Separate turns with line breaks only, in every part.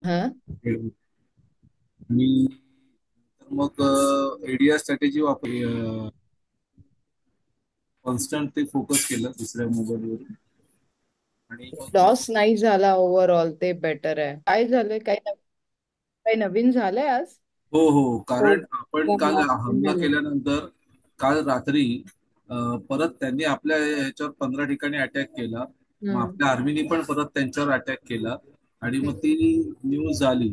हा.
आणि मग एडीआर स्ट्रॅटेजी वापरली. कॉन्स्टंट ते फोकस केलं दुसऱ्या मोबाईलवरून. आणि मग
लॉस नाही झाला ओव्हरऑल, ते बेटर आहे. काय झालंय, काही नवीन झालंय आज?
हो हो,
हो.
कारण आपण काल हमला केल्यानंतर काल रात्री परत त्यांनी आपल्या ह्याच्यावर 15 ठिकाणी अटॅक केला. मग
हम्म.
आपल्या आर्मीने पण परत त्यांच्यावर अटॅक केला. आणि मग
हम्म.
ती न्यूज आली.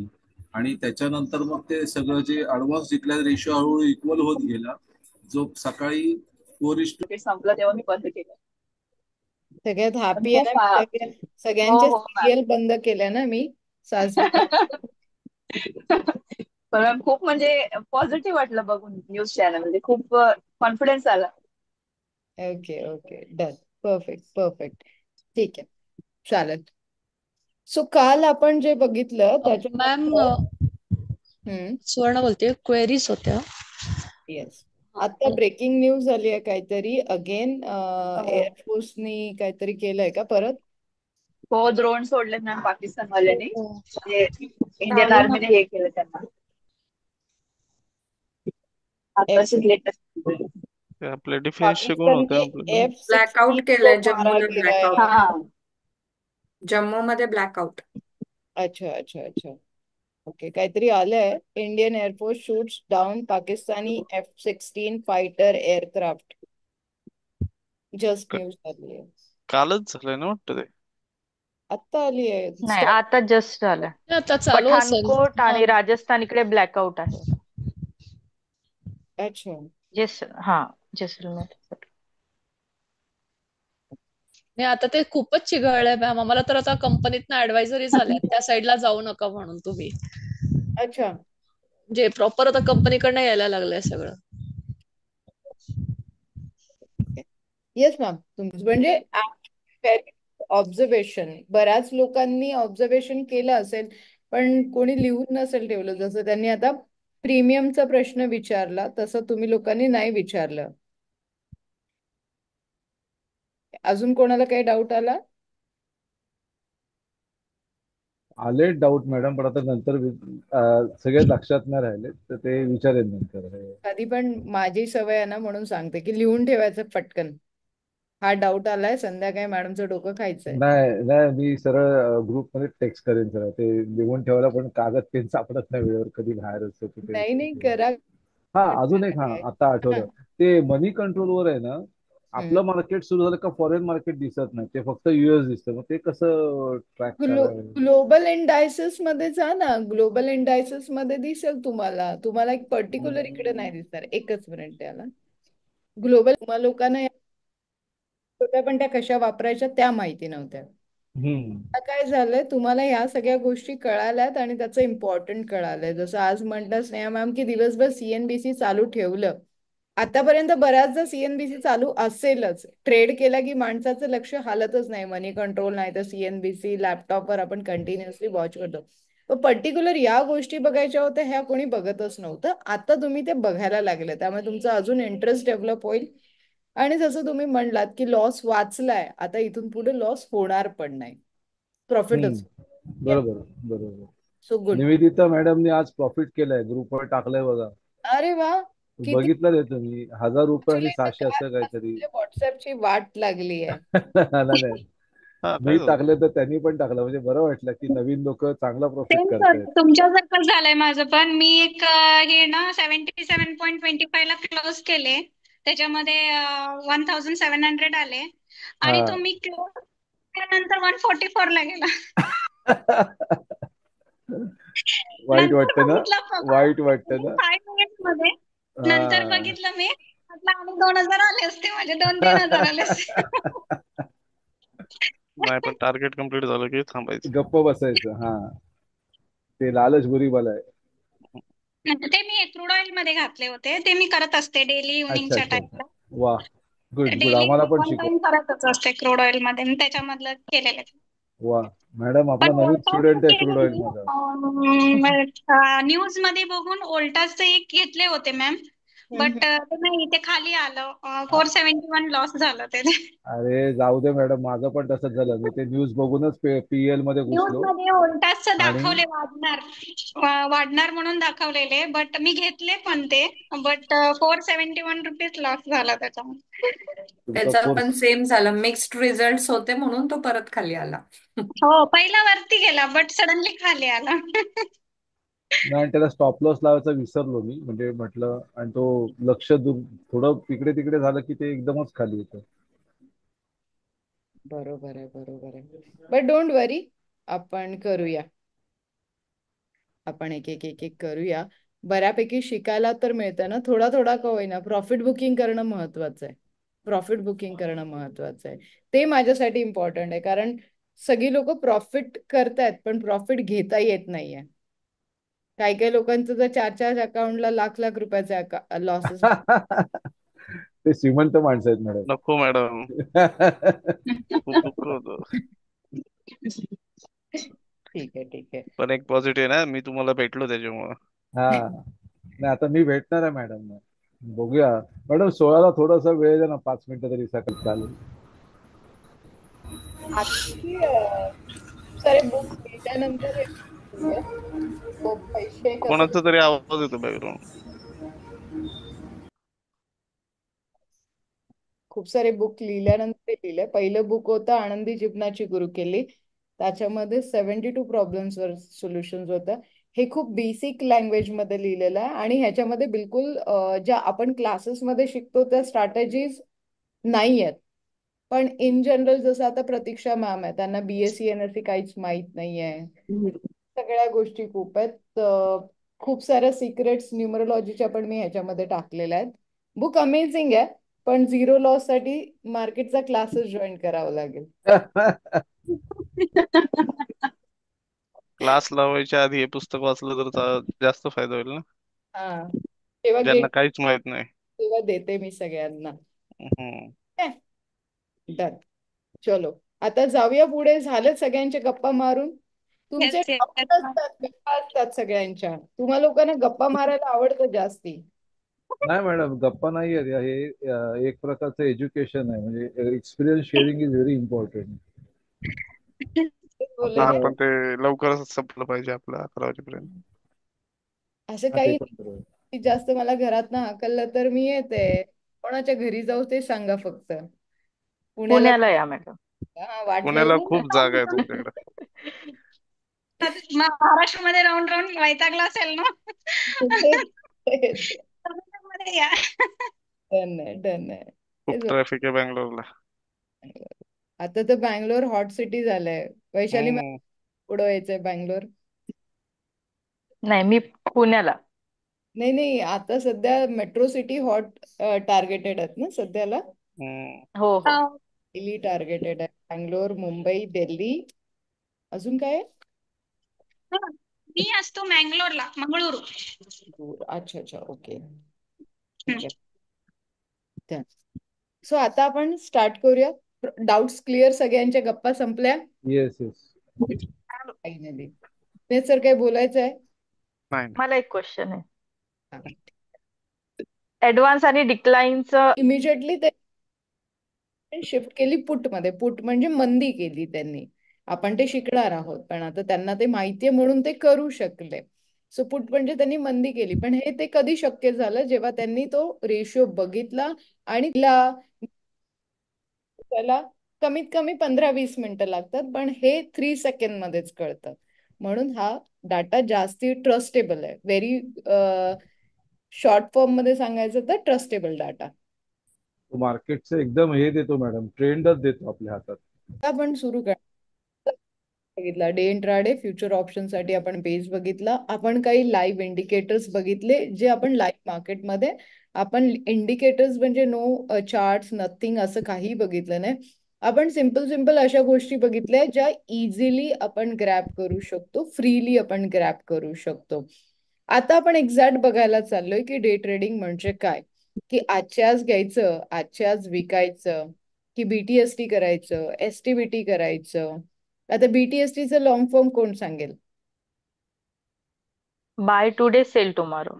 आणि त्याच्यानंतर मग ते सगळं जे ऍडव्हान्स डिक्लेअर रेशो हळूहळू इक्वल होत गेला. जो सकाळी 4:2 संपला तेव्हा मी बंद केलं.
सगळ्यात
पण
हॅपी आहे ना
खूप
मी,
हो
सगळ्यांच्या
हो मॅम.
सिरियल बंद केल्या ना मी, सासरी.
पण मॅम खूप म्हणजे पॉझिटिव्ह वाटलं बघून न्यूज चॅनल, म्हणजे खूप कॉन्फिडन्स आला.
Okay okay, done. Perfect perfect. ठीक आहे, चालेल. सो काल आपण जे बघितलं
मॅम,
त्याच्यानंतर. हम्म.
सुवर्ण बोलते, क्वेरीज होत्या.
येस. आता ब्रेकिंग न्यूज झाली आहे काहीतरी अगेन, एअरफोर्सनी काहीतरी केलंय का परत?
हो, ड्रोन सोडले मॅम
हो,
पाकिस्तानवाल्यांनी.
हो.
म्हणजे इंडियन
चालू ना.
आर्मीने हे केलं त्यांना.
एफ
आताशीच लेटेस्ट.
ते आपले डिफेन्सचे कोण होते
पाकिस्तानने
आपले?
F-16
ब्लॅकआउट
को
केलंय
मारा
जम्मूला,
केलाय.
ब्लॅकआउट.
हा.
जम्मू मध्ये ब्लॅकआउट.
अच्छा अच्छा अच्छा. ओके, काहीतरी आलंय, Indian air force shoots down Pakistani F-16 fighter aircraft. Just
क-
न्यूज आली आहे,
कालच झालंय ना वाटतं ते.
आत्ता आली आहे.
नाही, आता जस्ट झालंय.
ते आता चालू असेल.
पठाणकोट
हा.
आणि राजस्थान इकडे ब्लॅकआउट आहे आता.
अच्छा.
हा, जैसलमेर.
नाही, आता ते खूपच चिघळलंय मॅम. आम्हाला तर आता कंपनीतनं ऍडवायझरी झाल्या त्या साईडला जाऊ नका म्हणून तुम्ही.
अच्छा.
जे प्रॉपर आता कंपनीकडनं यायला लागलंय सगळं.
येस मॅम, तुमचं म्हणजे ऑब्झर्वेशन बऱ्याच लोकांनी ऑब्झर्वेशन केलं असेल, पण कोणी लिहून नसेल ठेवलं. जसं त्यांनी आता प्रीमियमचा प्रश्न विचारला, तसं तुम्ही लोकांनी नाही विचारलं. अजून कोणाला काही डाऊट आला?
आले डाऊट मॅडम, पण आता नंतर सगळे लक्षात नाही राहिले तर ते विचारेन नंतर.
कधी पण माझी सवय आहे ना, म्हणून सांगते की लिहून ठेवायचं पटकन. हा डाऊट आलाय, संध्याकाळी मॅडमचं डोकं खायचंय.
नाही नाही, मी सरळ ग्रुपमध्ये टेक्स्ट करेन सर. ते लिहून ठेवायला पण कागद पेन सापडत नाही वेळेवर, कधी बाहेर असतो कुठे
नाही
असतो
नाही,
ते.
करा.
हा, अजून एक, हा आता
हा.
आठवलं. ते मनी कंट्रोलवर आहे ना,
हम्म.
आपलं मार्केट सुरू झालं का फॉरेन मार्केट दिसत नाही, ते फक्त युएस दिसतं. मग ते कसं ट्रॅक करायचं?
ग्लोबल इंडायसेस मध्ये जा ना, ग्लोबल इंडायसेस मध्ये दिसेल तुम्हाला. तुम्हाला एक पर्टिक्युलर इकडे नाही दिसणार. एकच मिनिट त्याला. ग्लोबल लोकांना होत्या, पण त्या कशा वापरायच्या त्या माहिती नव्हत्या.
हम्म.
आता काय झालंय, तुम्हाला ह्या सगळ्या गोष्टी कळाल्यात आणि त्याचं इम्पॉर्टंट कळालंय. जसं आज म्हटलं स्नेहा मॅम की दिवसभर सीएनबीसी चालू ठेवलं. आतापर्यंत बऱ्याचदा सीएनबीसी चालू असेलच. ट्रेड केला की माणसाचं लक्ष हालतच नाही. मनी कंट्रोल नाही तर सीएनबीसी लॅपटॉपवर आपण कंटिन्युअसली वॉच करतो. पण पर्टिक्युलर या गोष्टी बघायच्या होत्या, ह्या कोणी बघतच नव्हतं. आता तुम्ही ते बघायला लागले, त्यामुळे तुमचा अजून इंटरेस्ट डेव्हलप होईल. आणि जसं तुम्ही म्हणलात की लॉस वाचलाय, आता इथून पुढे लॉस होणार पण नाही, प्रॉफिटच.
बरोबर बरोबर.
So good.
निवेदिता मॅडमने आज प्रॉफिट केलंय, ग्रुपवर टाकलंय बघा.
अरे वा. किती.
बघितलं रे तुम्ही, 1,000 रुपये आणि
ऍक्च्युली
600 असं काहीतरी.
व्हॉट्सअपची वाट लागली आहे.
नाही नाही,
हा, काय
मी
झालं?
टाकलं तर त्यांनी पण टाकलं, म्हणजे बरं वाटलं की नवीन लोक चांगला प्रॉफिट
सेम
करतायत.
तुमच्यासारखं झालंय माझं पण. मी एक हे ना 77.25 ला क्लोज केले. त्याच्यामध्ये 1,700 आले आणि तो
हा.
मी क्लोज केल्यानंतर 144 ला गेला.
वाईट
नंतर
वाटतं ना,
बघितलं
वाईट वाटतं ना.
5 मिनिट्स मध्ये. नंतर
हा.
बघितलं मी, म्हटलं आणि 2,000 आले असते माझे, 2-3 हजार आले असते.
नाही, पण टार्गेट कम्प्लीट झालं की थांबायचं.
गप्प बसायचं. हा, ते लालच बुरी बला आहे.
नंतर ते मी क्रूड ऑइल मध्ये घातले होते, ते मी करत असते डेली
अच्छा
इव्हनिंगच्या
अच्छा अच्छा.
टाइमला.
वा, गुड गुड,
डेली
आम्हाला पण
वन
शिकव.
टाइम करतच असते क्रूड ऑइल मध्ये, मी त्याच्यामधलं केलेलं आहे.
वा, मॅडम
पण
आपला नवीन
ओल्टाच
स्टुडंट आहे
केले
क्रूड ऑइल मध्ये.
मी न्यूज मध्ये बघून ओल्टाचे एक घेतले होते मॅम. बट नाही ते खाली आलं 471 लॉस झालं ते
अरे जाऊ दे मॅडम, माझं पण तसंच झालं. मी ते न्यूज बघूनच पीएल मध्ये
न्यूज
घुसलो.
मध्ये उलटाच
आणि
दाखवले वाढणार म्हणून दाखवलेले, बट मी घेतले पण ते, बट 471 रुपीज लॉस झाला त्याच्यामध्ये.
तुमचा
त्याचा पण
कोर्स
सेम झालं, मिक्स्ड रिझल्ट होते म्हणून तो परत खाली आला.
हो, पहिला वरती गेला बट सडनली खाली आला.
नाही, त्याला स्टॉप लॉस लावायचा विसरलो मी, म्हणजे म्हटलं, आणि तो थोडं तिकडे तिकडे झालं की ते एकदमच खाली येतं.
बरोबर आहे, बरोबर आहे. बट डोंट वरी, आपण करूया. आपण एक एक एक एक करूया. बऱ्यापैकी शिकायला तर मिळतं ना, थोडा थोडा का होईना. प्रॉफिट बुकिंग करणं महत्वाचं आहे. प्रॉफिट बुकिंग करणं महत्वाचं आहे. ते माझ्यासाठी इम्पॉर्टंट आहे, कारण सगळी लोक प्रॉफिट करतायत पण प्रॉफिट घेता येत नाहीये. काही काही लोकांचं तर 4 4 अकाउंटला लाख लाख रुपयाचे लॉसेस.
ते श्रीमंत माणसं आहेत मॅडम.
नको मॅडम, खूप दुःख होतं.
ठीक आहे, ठीक आहे.
पण एक पॉझिटिव्ह ना, मी तुम्हाला भेटलो त्याच्यामुळं.
हा, नाही आता मी भेटणार आहे मॅडम. बघूया मॅडम, 16ला थोडासा वेळ द्या ना, 5 मिनिटं तरी सकाळी चालेल.
आजची सारे बुक लिहिल्यानंतर हे करूया. पैसे कसे
कोणाचा तरी आवाज येतो बॅकग्राऊंड.
खूप सारे बुक लिहिल्यानंतर ते लिहिलंय. पहिलं बुक होतं आनंदी जीवनाची गुरु केली. त्याच्यामध्ये 72 प्रॉब्लेम्सवर सोल्युशन्स होतं. हे खूप बेसिक लँग्वेज मध्ये लिहिलेलं आहे आणि ह्याच्यामध्ये बिलकुल ज्या आपण क्लासेसमध्ये शिकतो त्या स्ट्रॅटेजीज नाही आहेत. पण इन जनरल जसं आता प्रतीक्षा मॅम आहे, त्यांना BSc NSc काहीच माहित नाहीये. सगळ्या गोष्टी खूप आहेत. खूप साऱ्या सिक्रेट्स न्यूमरोलॉजीच्या पण मी ह्याच्यामध्ये टाकलेल्या आहेत. बुक अमेझिंग आहे, पण झिरो लॉस साठी मार्केटचा क्लासेस जॉईन करावा लागेल.
क्लास लावायच्या आधी हे पुस्तक वाचलं तर जास्त फायदा होईल ना,
हा, तेव्हा
ज्यांना काहीच माहित नाही.
तेव्हा देते मी सगळ्यांना.
हम्म.
डन. चलो, आता जाऊया पुढे. झालं सगळ्यांच्या गप्पा मारून. तुमचे
Yes, yes.
doubt असतात, गप्पा असतात सगळ्यांच्या. तुम्हा लोकांना गप्पा मारायला आवडतं जास्ती.
नाही मॅडम, गप्पा नाही आहेत. हे एक प्रकारचं एज्युकेशन आहे, म्हणजे experience sharing is very important.
बोलले ना,
आपण
पण ते लवकरच संपलं पाहिजे आपलं 11 वाजेपर्यंत.
असं
ते
काही
पण बरोबर.
नाही. जास्त मला घरात ना हाकललं तर मी येते. कोणाच्या घरी जाऊ ते सांगा फक्त. पुण्याला
पुण्याला या मॅडम.
वाटलं
पुण्याला खूप जागा आहे तुमच्याकडे.
महाराष्ट्रामध्ये राहून राहून वैतागला असेल ना. मध्ये या.
डन आहे, डन आहे.
खूप
तेच
ट्रॅफिक आहे बँगलोरला.
आता तर बँगलोर हॉट सिटी झालंय. वैशाली मॅम,
हम्म.
पुढं यायचंय बँगलोर.
नाही, मी पुण्याला.
नाही नाही, आता सध्या मेट्रो सिटी हॉट टार्गेटेड आहेत ना सध्याला.
हम्म.
हो हो.
दिल्ली टार्गेटेड आहे, बँगलोर, मुंबई, दिल्ली. अजून काय आहे?
मी असतो मँगलोरला, मंगळुरू.
अच्छा अच्छा, ओके, ठीक आहे. सो आता आपण स्टार्ट करूया. डाऊट्स क्लिअर, सगळ्यांच्या गप्पा संपल्या?
Yes yes.
फायनली ते सर काय बोलायचं आहे?
नाही
मला एक क्वेश्चन आहे. ऍडव्हान्स आणि डिक्लाइनचं
इमिजिएटली ते शिफ्ट केली पुट मध्ये. पुट म्हणजे मंदी केली त्यांनी. आपण ते शिकणार आहोत, पण आता त्यांना ते माहितीये म्हणून ते करू शकले. सो पुट म्हणजे त्यांनी मंदी केली. पण हे ते कधी शक्य झालं, जेव्हा त्यांनी तो रेशिओ बघितला आणि त्याला कमीत कमी 15-20 मिनिटं लागतात, पण हे 3 सेकंड मध्येच कळतं. म्हणून हा डाटा जास्ती ट्रस्टेबल आहे. व्हेरी शॉर्ट फॉर्म मध्ये सांगायचं तर ट्रस्टेबल डाटा.
मार्केटचं एकदम हे देतो मॅडम, ट्रेंडच देतो आपल्या हातात.
आपण सुरू कर बघितला डे इंट्राडे फ्युचर ऑप्शन साठी आपण बेस बघितला. आपण काही लाईव्ह इंडिकेटर्स बघितले, जे आपण लाईव्ह मार्केटमध्ये आपण इंडिकेटर्स म्हणजे नो चार्ट्स नथिंग असं काही बघितलं नाही. आपण सिंपल सिंपल अशा गोष्टी बघितल्या ज्या इझिली आपण ग्रॅब करू शकतो, फ्रीली आपण ग्रॅब करू शकतो. आता आपण एक्झॅक्ट बघायला चाललोय की डे ट्रेडिंग म्हणजे काय, की आजच्या आज घ्यायचं, आजच्या आज विकायचं, की BTST करायचं, STBT करायचं. आता BTSTचं लॉंग फॉर्म कोण सांगेल?
Buy today sell tomorrow.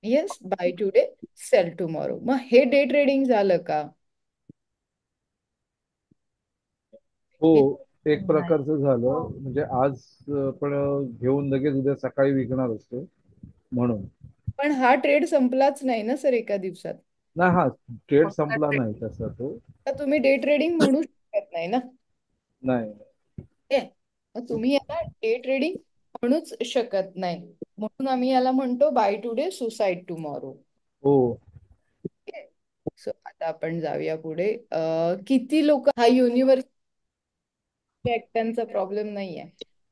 Yes, buy today sell tomorrow. मग हे डे ट्रेडिंग झालं का?
हो,
हे
एक
नाही.
प्रकारचं झालं. म्हणजे आज पण घेऊन लगेच उद्या सकाळी विकणार असतो म्हणून.
पण हा ट्रेड संपलाच नाही ना सर एका दिवसात.
नाही, हा ट्रेड
हा
संपला
trade-
नाही तसा तो.
तर तुम्ही डे ट्रेडिंग म्हणू शकत नाही ना.
नाही.
हे, मग तुम्ही याला डे ट्रेडिंग म्हणूच शकत नाही. म्हणून आम्ही याला म्हणतो बाय टुडे सुसाईड टुमॉरो.
हो.
सो आता आपण जाऊया पुढे. किती लोक, हा युनिव्हर्सल एकट्यांचा प्रॉब्लेम नाहीये,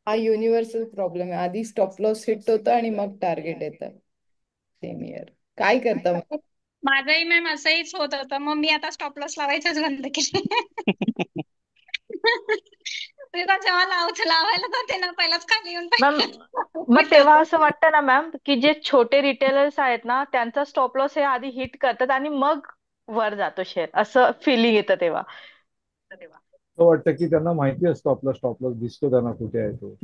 हा युनिव्हर्सल प्रॉब्लेम आहे. आधी स्टॉप लॉस हिट होतं आणि मग टार्गेट येतं. सेम इयर काय करता मग?
माझाही मॅम असंहीच होत होतं, मग मी आता स्टॉप लॉस लावायचंच बंद केले. बिकॉज जेव्हा लावायला जाते ना पहिलाच खाली येऊन
मॅम, मग तेव्हा असं वाटतं ना मॅम, की जे छोटे रिटेलर्स आहेत ना त्यांचा स्टॉप लॉस हे आधी हिट करतात आणि मग वर जातो शेअर, असं फिलिंग येतं तेव्हा.
असं वाटतं की त्यांना माहिती असतो आपला स्टॉप लॉस दिसतो त्यांना कुठे आहे तो,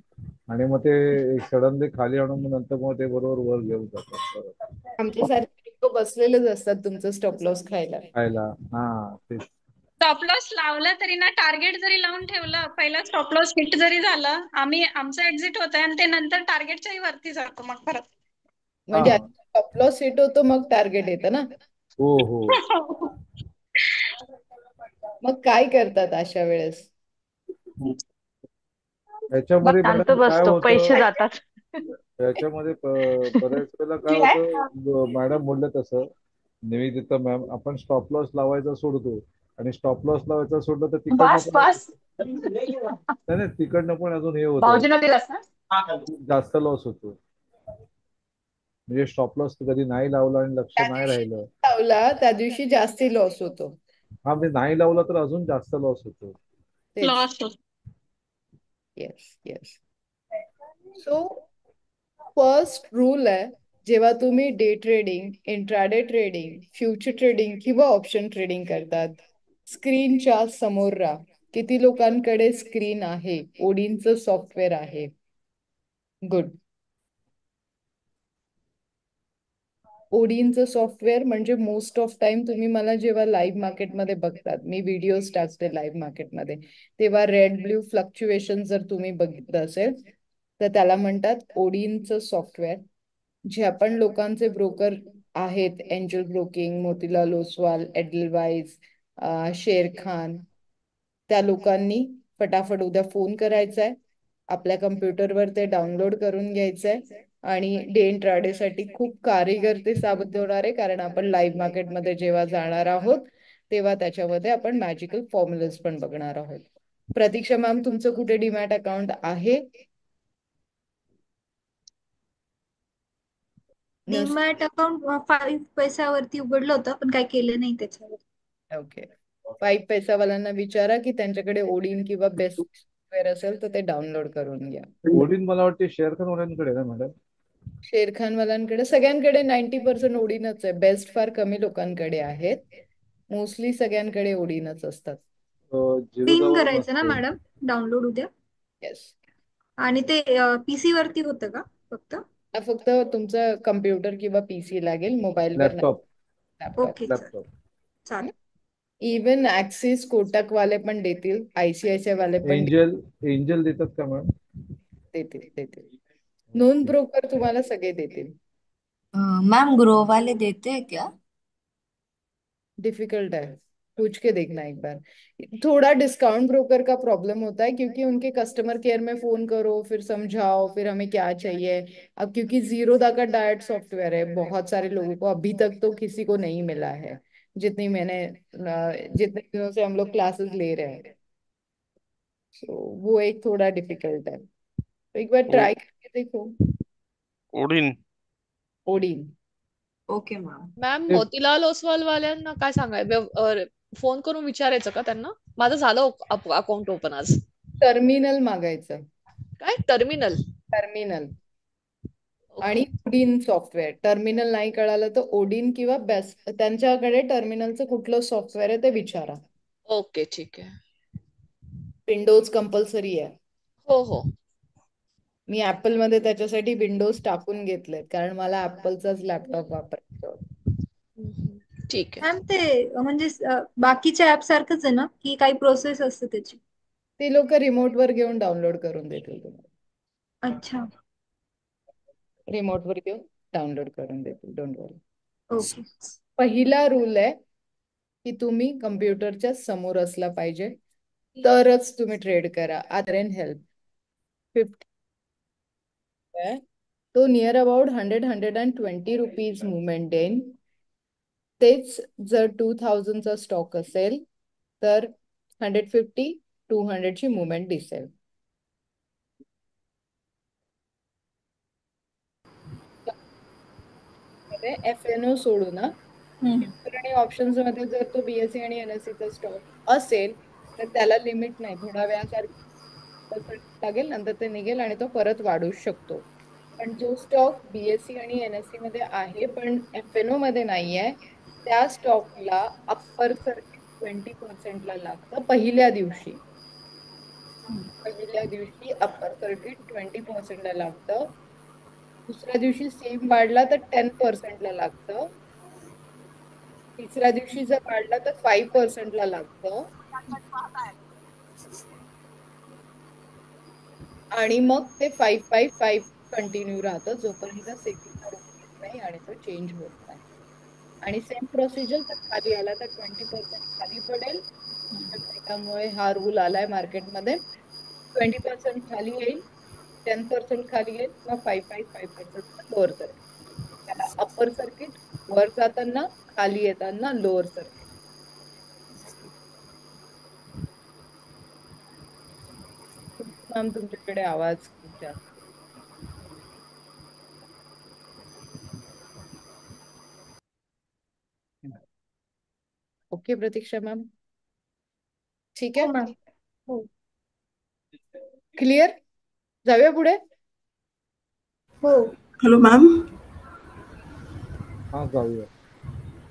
आणि मग ते सडनली खाली आणून मग नंतर मग ते बरोबर वर घेऊन जातात परत
आमच्यासारखे लोक बसलेलेच असतात तुमचं स्टॉप लॉस खायला.
खायला. हा, तेच.
स्टॉप लॉस लावलं तरी ना, टार्गेट जरी लावून ठेवलं, पहिला स्टॉप लॉस हिट जरी झालं, आमचं एक्झिट होतं आणि ते नंतर टार्गेटच्याही वरती जातो मग परत.
हा.
म्हणजे स्टॉप लॉस हिट होतो मग टार्गेट येतं ना.
हो हो.
मग काय करतात अशा वेळेस?
याच्यामध्ये
शांत
मॅडम काय
बसतो, पैसे
होतं,
जातात.
याच्यामध्ये बऱ्याच वेळेला काय होतं, मॅडम बोलले तसं, निवेदिता मॅम, आपण स्टॉप लॉस लावायचा सोडतो आणि स्टॉप लॉस लावायचा सोडलं तर तिकडनं
बस
पण
बस.
नाही नाही, तिकडनं पण अजून हे होतं,
भाऊजींना दिलास ना?
जास्त लॉस होतो. म्हणजे स्टॉप लॉस कधी नाही लावला आणि लक्ष
त्या
नाही
दिवशी
राहिलं.
लावला त्या दिवशी जास्ती लॉस होतो.
हा, म्हणजे नाही लावला तर अजून जास्त लॉस होतो.
तेच.
लॉस होतो.
Yes yes. So first rule आहे, जेव्हा तुम्ही day trading, intraday trading, future trading किंवा ऑप्शन ट्रेडिंग करतात, स्क्रीनच्या समोर राहा. किती लोकांकडे स्क्रीन आहे? ओडिनचं सॉफ्टवेअर आहे. गुड. ओडिनचं सॉफ्टवेअर म्हणजे मोस्ट ऑफ टाइम तुम्ही मला जेव्हा लाईव्ह मार्केटमध्ये बघतात, मी व्हिडिओज टाकते लाईव्ह मार्केटमध्ये, तेव्हा रेड ब्ल्यू फ्लक्च्युएशन जर तुम्ही बघितलं असेल तर त्याला म्हणतात ओडिनचं सॉफ्टवेअर. जे आपण लोकांचे ब्रोकर आहेत, Angel broking, Motilal Oswal, Edelweiss, Sharekhan, त्या लोकांनी फटाफट उद्या फोन करायचा आहे, आपल्या कम्प्युटरवर ते डाउनलोड करून घ्यायचंय आणि डे इंट्राडे साठी खूप कारिगर ते साबित होणार आहे, कारण आपण लाईव्ह मार्केटमध्ये जेव्हा जाणार आहोत तेव्हा त्याच्यामध्ये आपण मॅजिकल फॉर्म्युलाज पण बघणार आहोत. प्रतीक्षा मॅम, तुमचं कुठे डीमॅट अकाउंट आहे?
डीमॅट अकाउंट 5 पैशावरती उघडलं होतं, पण काय केलं नाही त्याच्यावर.
ओके. 5 पैसावाल्यांना विचारा की त्यांच्याकडे ओडिन किंवा बेस्ट सॉफ्टवेअर असेल तर ते डाउनलोड करून घ्या.
ओडिन मला वाटते शेअर खानवाल्यांकडे ना मॅडम?
शेरखानवाल्यांकडे सगळ्यांकडे 90% ओडिनच आहे. बेस्ट फार कमी लोकांकडे आहेत. मोस्टली सगळ्यांकडे ओडिनच असतात.
पिन
जिरोदावर
करायचं ना
नसते.
मॅडम डाउनलोड उद्या,
येस.
आणि ते पीसी वरती होतं का फक्त?
फक्त तुमचं कम्प्युटर किंवा पीसी लागेल, मोबाईलवर नाही.
Laptop.
Laptop.
Okay sir,
laptop.
चालेल.
इवन ऍक्सिस, कोटक वाले पण देतील, आयसीआयसीआय वाले पण
एंजल एंजल देतात का मॅम?
देतील. नोन ब्रोकर तुम्हाला सगळे देतील.
मैम ग्रो वाले देते हैं क्या?
डिफिकल्ट है, पूछ के देखना एक बार. थोड़ा डिस्काउंट ब्रोकर का प्रॉब्लम होता है क्योंकि उनके कस्टमर केयर में फोन करो, फिर समझाओ, फिर हमें क्या चाहिए. अब क्योंकि जीरोदा का डायरेक्ट सॉफ्टवेयर है, बहुत सारे लोगों को अभी तक तो किसी को नहीं मिला है, जितने दिनों से हम लोग क्लासेस ले रहे हैं. तो वो एक थोड़ा डिफिकल्ट है, तो एक बार
ओ-
ट्राई करके देखो.
Odin.
Odin.
Okay ma'am.
Ma'am,
ते
मोतीलाल ओसवाल वाल्यांना काय फोन करून विचारायचं का त्यांना? माझं झालं अकाउंट ओपन आज.
टर्मिनल मागायचं.
काय टर्मिनल?
टर्मिनल आणि
ओके
ओडिन सॉफ्टवेअर. टर्मिनल नाही कळालं तर ओडिन किंवा बेस्ट, त्यांच्याकडे टर्मिनलचं कुठलं सॉफ्टवेअर आहे ते विचारा.
ओके, ठीक आहे.
विंडोज कंपल्सरी आहे.
हो हो.
मी ऍपल मध्ये त्याच्यासाठी विंडोज टाकून घेतलेत, कारण मला ऍपलचाच लॅपटॉप वापरायचा होता.
ठीक आहे.
मॅम ते म्हणजे बाकीच्या ऍप सारखंच आहे ना, की काही प्रोसेस असते त्याची?
ते लोक रिमोट वर घेऊन डाउनलोड करून देतील तुम्हाला.
अच्छा.
रिमोट वर घेऊन डाउनलोड करून देतील, डोंट वरी.
ओके.
पहिला रूल आहे की तुम्ही कम्प्युटरच्या समोर असला पाहिजे, तरच तुम्ही ट्रेड करा. अदर इन हेल्प 50 आहे तो नियर अबाउट 100-120 मुवमेंट देईन. तेच जर 2000चा स्टॉक असेल तर 150-200 ची मुवमेंट दिसेल. FNO सोडू ना, आणि ऑप्शन्स मध्ये जर तो BSE आणि NSE चा स्टॉक असेल तर त्याला लिमिट नाही, थोडा वेळासाठी लागेल, नंतर ते निघेल आणि तो परत वाढू शकतो. पण जो स्टॉक BSE आणि NSE मध्ये आहे पण FNO मध्ये नाहीये, त्या स्टॉकला अप्पर सर्किट 20% लागतं पहिल्या दिवशी. अप्पर सर्किट 20% लागतं. दुसऱ्या दिवशी सेम वाढला तर 10% लागतं. तिसऱ्या दिवशी जर वाढला तर 5% लागतं. आणि मग ते 5-5-5 कंटिन्यू राहतं जोपर्यंत सेकंड नाही आणि तो चेंज होत नाही. आणि सेम प्रोसिजर जर खाली आला तर 20% खाली पडेल. त्यामुळे हा रूल आलाय मार्केटमध्ये. 20% खाली येईल, 10% खाली येईल, मग 5-5-5% लोअर सर्किट. त्याला अप्पर सर्किट वर जाताना, खाली येताना लोअर सर्किट. मॅम तुमच्याकडे आवाज खूप जास्त. ओके प्रतीक्षा मॅम, ठीक
हो
आहे,
मॅम. हो
क्लिअर. जाऊया पुढे.
हो.
Hello ma'am.
हा जाऊया.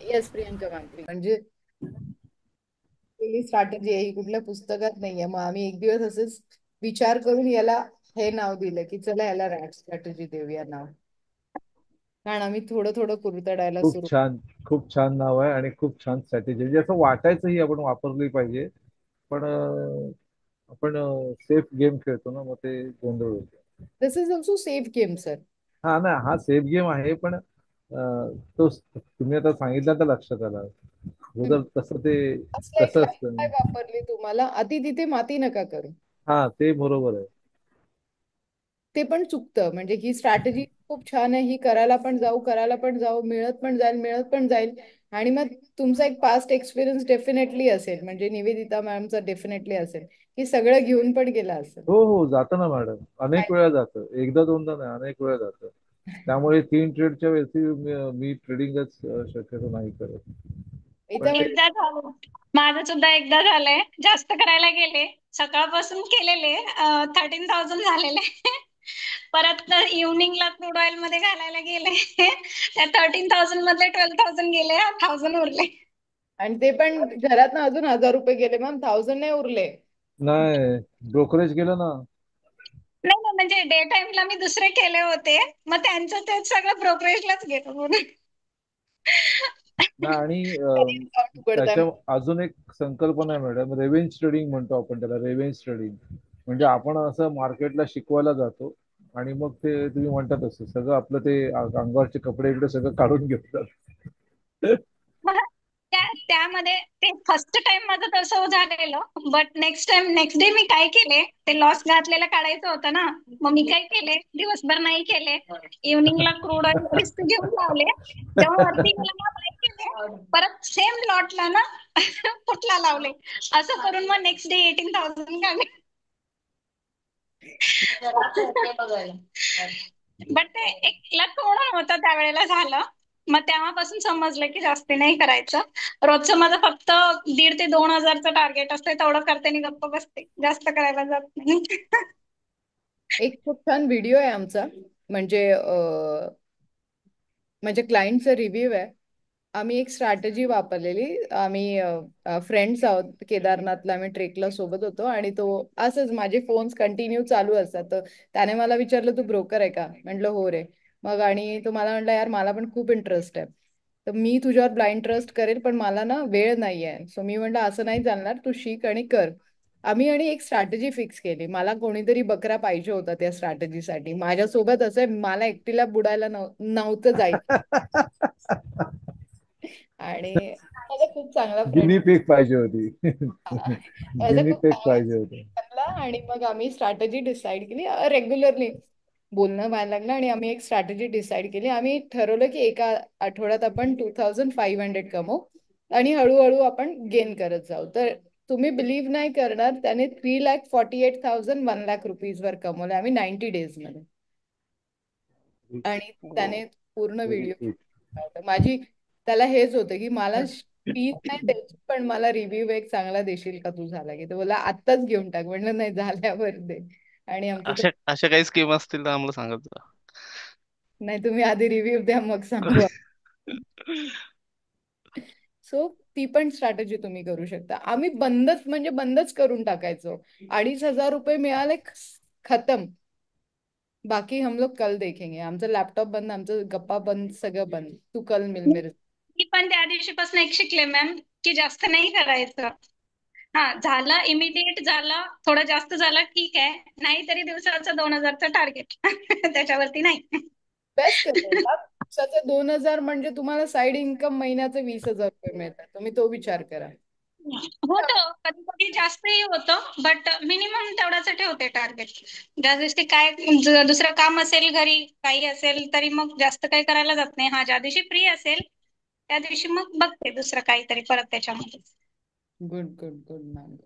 Yes Priyanka ma'am. म्हणजे स्ट्रॅटेजी आहे ही, कुठल्या पुस्तकात नाहीये. मग आम्ही एक दिवस असेच विचार करून याला हे नाव दिलं की चला याला रॅट स्ट्रॅटेजी देऊया नाव, कारण आम्ही थोडं थोडं कुरतडायला
खूप
सुरू.
छान, खूप छान नाव आहे आणि खूप छान स्ट्रॅटेजी. म्हणजे असं वाटायचं ही आपण वापरली पाहिजे, पण आपण सेफ गेम खेळतो ना, मग ते गोंधळ होतो.
This is also safe game sir.
हा ना, हा सेफ गेम आहे, पण तो तुम्ही आता सांगितलं तर लक्षात आलं. जर तसं ते
असलं एक
कसं
लाईन
असतं.
काय वापरली तुम्हाला, अति तिथे माती नका करू.
हा ते बरोबर आहे.
ते पण चुकतं. म्हणजे ही स्ट्रॅटेजी खूप छान आहे, ही करायला पण जाऊ, मिळत पण जाईल. आणि मग तुमचा एक पास्ट एक्सपिरियन्स डेफिनेटली असेल, म्हणजे निवेदिता मॅमचा डेफिनेटली असेल की सगळं घेऊन पण गेला असेल.
हो हो, जातं ना मॅडम, अनेक वेळा जातं, एकदा दोनदा नाही, अनेक वेळा जातं. त्यामुळे 3 ट्रेडच्या वेळी मी ट्रेडिंगच शक्यतो नाही करत. पण ते
एकदा झालं. माझं सुद्धा एकदा झालंय. जास्त करायला गेले, सकाळपासून केलेले 13,000 झालेले. परत इव्हनिंगला क्रूड ऑइल मध्ये घालायला गेले, त्या 13,000 मधले 12,000 गेले, 1,000 उरले.
आणि ते पण घरात ना अजून 1000 रुपये गेले मॅम, 1000 नाही उरले.
नाही, ब्रोकरेज गेलं ना.
नाही ना, म्हणजे डे टाइमला मी दुसरे केले होते, मग त्यांचं ते सगळं ब्रोकरेजलाच गेलं म्हणून.
ना. आणि
अकाउंट उघडताय
त्याच्या अजून एक संकल्पना आहे मॅडम, रेव्हेंज ट्रेडिंग म्हणतो आपण त्याला, रेव्हेंज ट्रेडिंग. म्हणजे आपण असं मार्केटला शिकवायला जातो आणि मग ते तुम्ही म्हणतात असं सगळं आपलं ते अंगावरचे कपडे इकडे सगळं काढून घेतात.
मग त्यामध्ये ते फर्स्ट टाइम माझं तसं झालेलं. बट नेक्स्ट डे मी काय केले, ते लॉस घातलेलं काढायचं होतं ना, मग मी काय केले, दिवसभर नाही केले, इव्हनिंगला क्रूड ऑइल रिस्क घेऊन लावले. जेव्हा वरती गेला ना बाय केले, परत सेम लॉटला ना पुटला लावले. असं करून मग नेक्स्ट डे 18,000 काढले. बट ते एक लक म्हणून होतं त्यावेळेला झालं. मग तेव्हापासून समजलं की जास्ती नाही करायचं. रोजचं माझं फक्त 1,500 ते 2,000चं टार्गेट असते, तेवढं करते आणि गप्प बसते, जास्त करायला जात नाही.
एक खूप छान व्हिडिओ आहे आमचा, म्हणजे म्हणजे क्लायंटचा रिव्ह्यू आहे. आम्ही एक स्ट्रॅटेजी वापरलेली. आम्ही फ्रेंड्स आहोत, केदारनाथला आम्ही ट्रेकला सोबत होतो आणि तो असंच माझे फोन्स कंटिन्यू चालू असतात. तर त्याने मला विचारलं, तू ब्रोकर आहे का? म्हटलं हो रे. मग आणि तो मला म्हटला, यार मला पण खूप इंटरेस्ट आहे, तर मी तुझ्यावर ब्लाइंड ट्रस्ट करेल, पण मला ना वेळ नाही आहे. सो मी म्हटलं असं नाही चालणार, तू शिक आणि कर. आम्ही आणि एक स्ट्रॅटेजी फिक्स केली. मला कोणीतरी बकरा पाहिजे होता त्या स्ट्रॅटेजीसाठी. माझ्यासोबत असं आहे, मला एकटीला बुडायला नव्हतं जायचं. आणि माझा खूप चांगला फ्रेंड
गिनी पिग पाहिजे होती.
माझा
गिनी
खूप
पिग
चांगला
पाहिजे होतं.
बनला आणि मग आम्ही स्ट्रॅटेजी डिसाईड केली. रेग्युलरली बोलणं व्हायला लागलं आणि आम्ही एक स्ट्रॅटेजी डिसाईड केली. आम्ही ठरवलं की एका आठवड्यात आपण 2500 कमवू आणि हळूहळू आपण गेन करत जाऊ. तर तुम्ही बिलीव्ह नाही करणार, त्याने 3,48,000 1,00,000 वर कमवलं आम्ही 90 डेज मध्ये. आणि त्याने पूर्ण
व्हेरी
व्हिडिओ
गुड.
माझी त्याला हेच होतं की मला फीस नाही द्यायची, पण मला रिव्ह्यू एक चांगला देशील का तू झाला की? तो बोला आत्ताच घेऊन टाक. म्हणलं नाही, झाल्यावर दे. आणि आमचं तर
अशा अशा काही स्कीम असतील तर आम्हाला सांगत जा.
नाही, तुम्ही आधी रिव्ह्यू द्या मग सांगू. सो ती पण स्ट्रॅटेजी तुम्ही करू शकता. आम्ही बंदच म्हणजे बंदच करून टाकायचो. 2,500 मिळाले, खतम. बाकी हम लोग कल देखेंगे. आमचं लॅपटॉप बंद, आमचं गप्पा बंद, सगळं बंद. तू कल मिल मेरे.
मी पण त्या दिवशीपासून एक शिकले मॅम, की जास्त नाही करायचं. हा, झालं इमिडिएट झालं, थोडं जास्त झालं ठीक आहे, नाहीतरी दिवसाचं 2,000चं टार्गेट. त्याच्यावरती नाही.
बेस्ट आहे ते. दिवसाचे 2,000 म्हणजे तुम्हाला साईड इन्कम महिन्याचे 20,000 मिळतात. तुम्ही तो विचार करा.
होतं कधी कधी जास्तही होतं, बट मिनिमम तेवढाच ठेवते टार्गेट. ज्या दिवशी काय दुसरं काम असेल, घरी काही असेल, तरी मग जास्त काही करायला जात नाही. हा, ज्या दिवशी फ्री असेल त्या दिवशी मग बघते दुसरं काहीतरी परत त्याच्यामध्ये.
Good good good ma'am.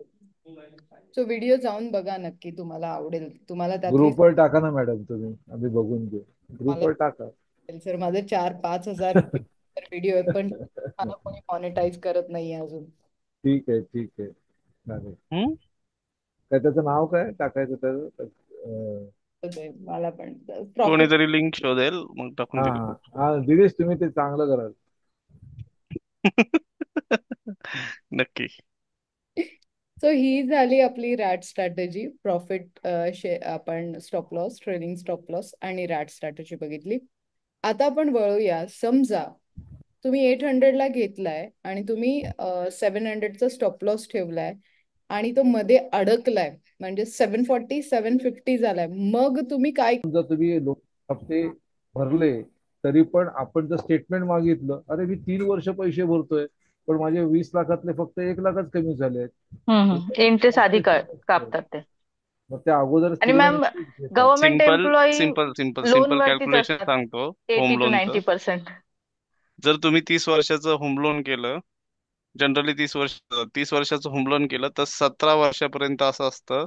So video जाऊन बघा नक्की, तुम्हाला आवडेल. तुम्हाला त्यातली
ग्रुपवर टाका ना मॅडम, तुम्ही आम्ही बघून घेऊ.
मला
ग्रुपवर टाका.
सर माझे 4-5 हजार व्हिडिओ आहेत, पण मला कोणी मॉनिटाईज करत नाहीये अजून.
ठीक आहे, ठीक आहे, चालेल.
हम्म?
काय त्याचं नाव काय टाकायचं त्याचं?
तर ते मला पण प्रॉफिट.
कोणीतरी लिंक शोधेल मग टाकून
हा
दिली.
हा हा, दिनेश तुम्ही ते चांगलं कराल.
नक्की.
सो ही झाली आपली रॅट स्ट्रॅटेजी. प्रॉफिट आपण stop loss, trading stop loss आणि रॅट स्ट्रॅटेजी बघितली. आता आपण वळूया. समजा तुम्ही 800ला घेतलाय आणि तुम्ही 700चा स्टॉप लॉस ठेवलाय आणि तो मध्ये अडकलाय, म्हणजे 740 750 झालाय. मग तुम्ही काय?
जर तुम्ही हप्ते भरले तरी पण आपण जर स्टेटमेंट मागितलं, अरे मी 3 वर्ष पैसे भरतोय पण माझे 20 लाखातले फक्त 1 लाखच कमी झाले
इंटरेस्ट आधी
आहेत.
कापतात ते.
मग त्या अगोदर
आणि
3
मॅम,
महिने घेतात.
Government
simple
employee
simple simple
loan
simple
वरतीच
कॅल्क्युलेशन
असतात,
सांगतो
80
होम
टू
लोनचं.
90%.
जर तुम्ही 30 वर्षाचं होम लोन केलं, जनरली 30 वर्षाचं होम लोन केलं तर 17 वर्षापर्यंत असं असतं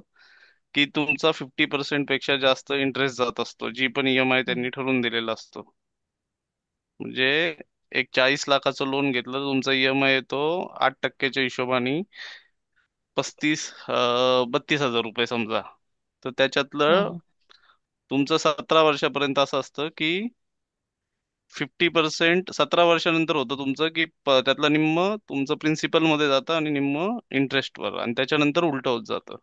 की तुमचा 50% पेक्षा जास्त इंटरेस्ट जात असतो, जी पण ईएमआय त्यांनी ठरवून दिलेला असतो. म्हणजे एक 40 लाखाचं लोन घेतलं तर तुमचा ईएमआय येतो 8%च्या हिशोबाने 32,000 रुपये समजा. तर त्याच्यातलं तुमचं 17 वर्षापर्यंत असं असतं की 50% 17 वर्षानंतर होतं तुमचं की त्यातलं निम्म तुमचं प्रिन्सिपल मध्ये जातं आणि निम्म इंटरेस्टवर, आणि त्याच्यानंतर उलट होत जातं.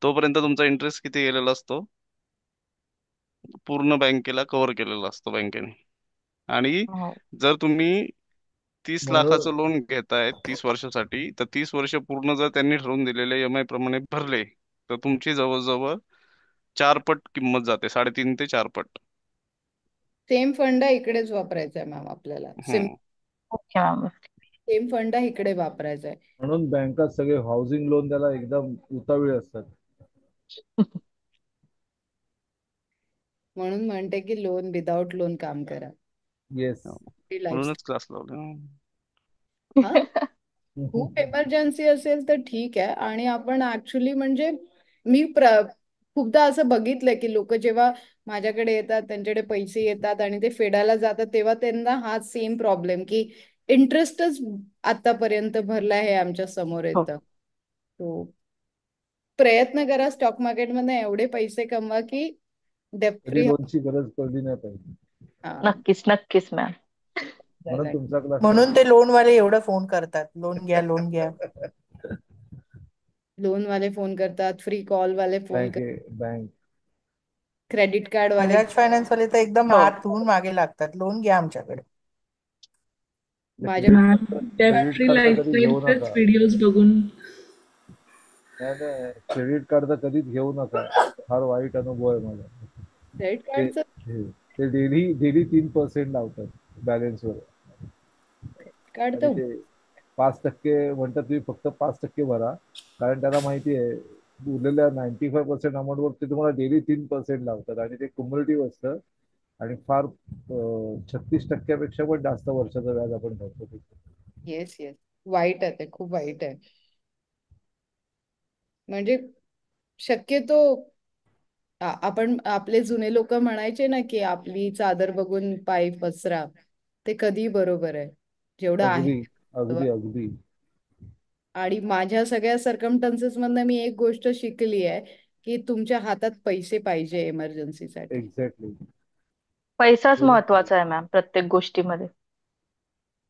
तोपर्यंत तुमचा इंटरेस्ट किती गेलेला असतो, पूर्ण बँकेला कव्हर केलेला असतो बँकेने. आणि
हो.
जर तुम्ही 30 लाखाचं
म्हणून
लोन घेताय 30 वर्षासाठी, तर 30 वर्ष पूर्ण जर त्यांनी ठरवून दिलेल्या ईएमआय प्रमाणे भरले तर तुमची जवळजवळ 4 पट किंमत जाते, 3.5 ते 4 पट.
सेम फंडा इकडेच वापरायचा आहे मॅम आपल्याला.
हम्म.
Okay ma'am.
सेम फंडा इकडे वापरायचा आहे.
म्हणून बँकात सगळे हाऊसिंग लोन त्याला एकदम उतावीळ असतात.
म्हणून म्हणते की लोन विदाउट लोन काम करा.
येस.
लाईफ.
म्हणूनच क्लास लावले.
हा, खूप इमर्जन्सी असेल तर ठीक आहे. आणि आपण ऍक्च्युली म्हणजे मी खूपदा असं बघितलंय की लोक जेव्हा माझ्याकडे येतात, त्यांच्याकडे पैसे येतात आणि ते फेडायला जातात, तेव्हा त्यांना हा सेम प्रॉब्लेम की इंटरेस्टच आतापर्यंत भरला आहे आमच्या समोर
हो,
येतं. तो प्रयत्न करा स्टॉक मार्केटमध्ये एवढे पैसे कमवा की डेप्ट
कधी
फ्री.
लोनची गरज पडली नाही पाहिजे.
हा,
नक्कीच नक्कीच मॅम.
म्हणून तुमचा क्लास
म्हणून ते लोन वाले एवढं फोन करतात, लोन घ्या लोन घ्या.
लोन वाले फोन करतात, फ्री कॉल वाले phone
bank bank
credit card वाले.
बजाज फायनान्स वाले तर एकदम
हो.
हात धुवून मागे लागतात, लोन घ्या आमच्याकडे.
माझ्या
ma'am debt
credit
free
card तर कधी घेऊ
लाईफस्टाईलचेच
नका.
व्हिडिओज बघून
नाही क्रेडिट कार्ड तर कधीच घेऊ नका, फार वाईट अनुभव आहे माझा.
क्रेडिट
ते
कार्डचं
ते डेली 3% लावतात बॅलन्सवर.
कार्ड
आणि
तर
ते 5% म्हणतात तुम्ही फक्त 5% भरा, कारण त्यांना माहिती आहे उरलेल्या 95% अमाऊंटवर ते तुम्हाला डेली 3% लावतात आणि ते कुम्युलेटिव्ह असतं आणि फार 36% पण जास्त वर्षाचं व्याज आपण भरतो.
येस येस, वाईट आहे ते, खूप वाईट आहे. म्हणजे शक्यतो आपण आपले जुने लोक म्हणायचे ना की आपली चादर बघून पाय पसरा, ते कधी बरोबर आहे जेवढं आहे
अगदी
तेवढं.
अगदी अगदी.
आणि माझ्या सगळ्या सर्कमस्टन्सेस मधनं मी एक गोष्ट शिकली आहे की तुमच्या हातात पैसे पाहिजे इमर्जन्सीसाठी.
एक्झॅक्टली.
पैसाच महत्वाचा आहे मॅम प्रत्येक गोष्टीमध्ये.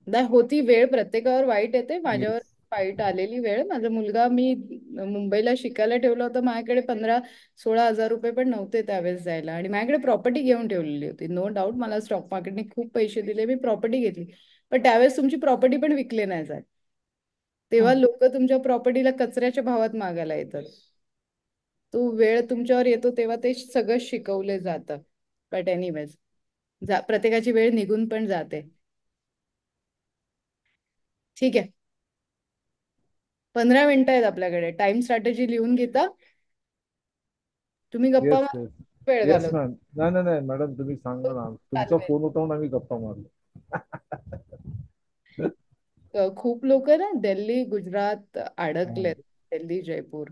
नाही होती वेळ, प्रत्येकावर वाईट येते, माझ्यावर
Yes.
वाईट आलेली वेळ. माझा मुलगा, मी मुंबईला शिकायला ठेवला होता, माझ्याकडे 15-16 हजार रुपये पण नव्हते त्यावेळेस जायला, आणि माझ्याकडे प्रॉपर्टी घेऊन ठेवलेली होती. नो डाऊट मला स्टॉक मार्केटने खूप पैसे दिले, मी प्रॉपर्टी घेतली, पण त्यावेळेस तुमची प्रॉपर्टी पण विकली नाही जात. तेव्हा लोक तुमच्या प्रॉपर्टीला कचऱ्याच्या भावात मागायला येतात. तो वेळ तुमच्यावर येतो तेव्हा ते सगळं शिकवले जातं. बट एनिवेज, प्रत्येकाची वेळ निघून पण जाते. ठीक आहे, 15 मिनिटं आहेत आपल्याकडे. टाइम स्ट्रॅटेजी लिहून घेता तुम्ही? गप्पा
येस
मार,
येस
वेळ
येस
घालवता.
मॅम. नाही मॅडम, तुम्ही सांगा ना, तुमचा फोन उठवून आम्ही गप्पा मारलो.
खूप लोक ना दिल्ली गुजरात अडकलेत, दिल्ली जयपूर.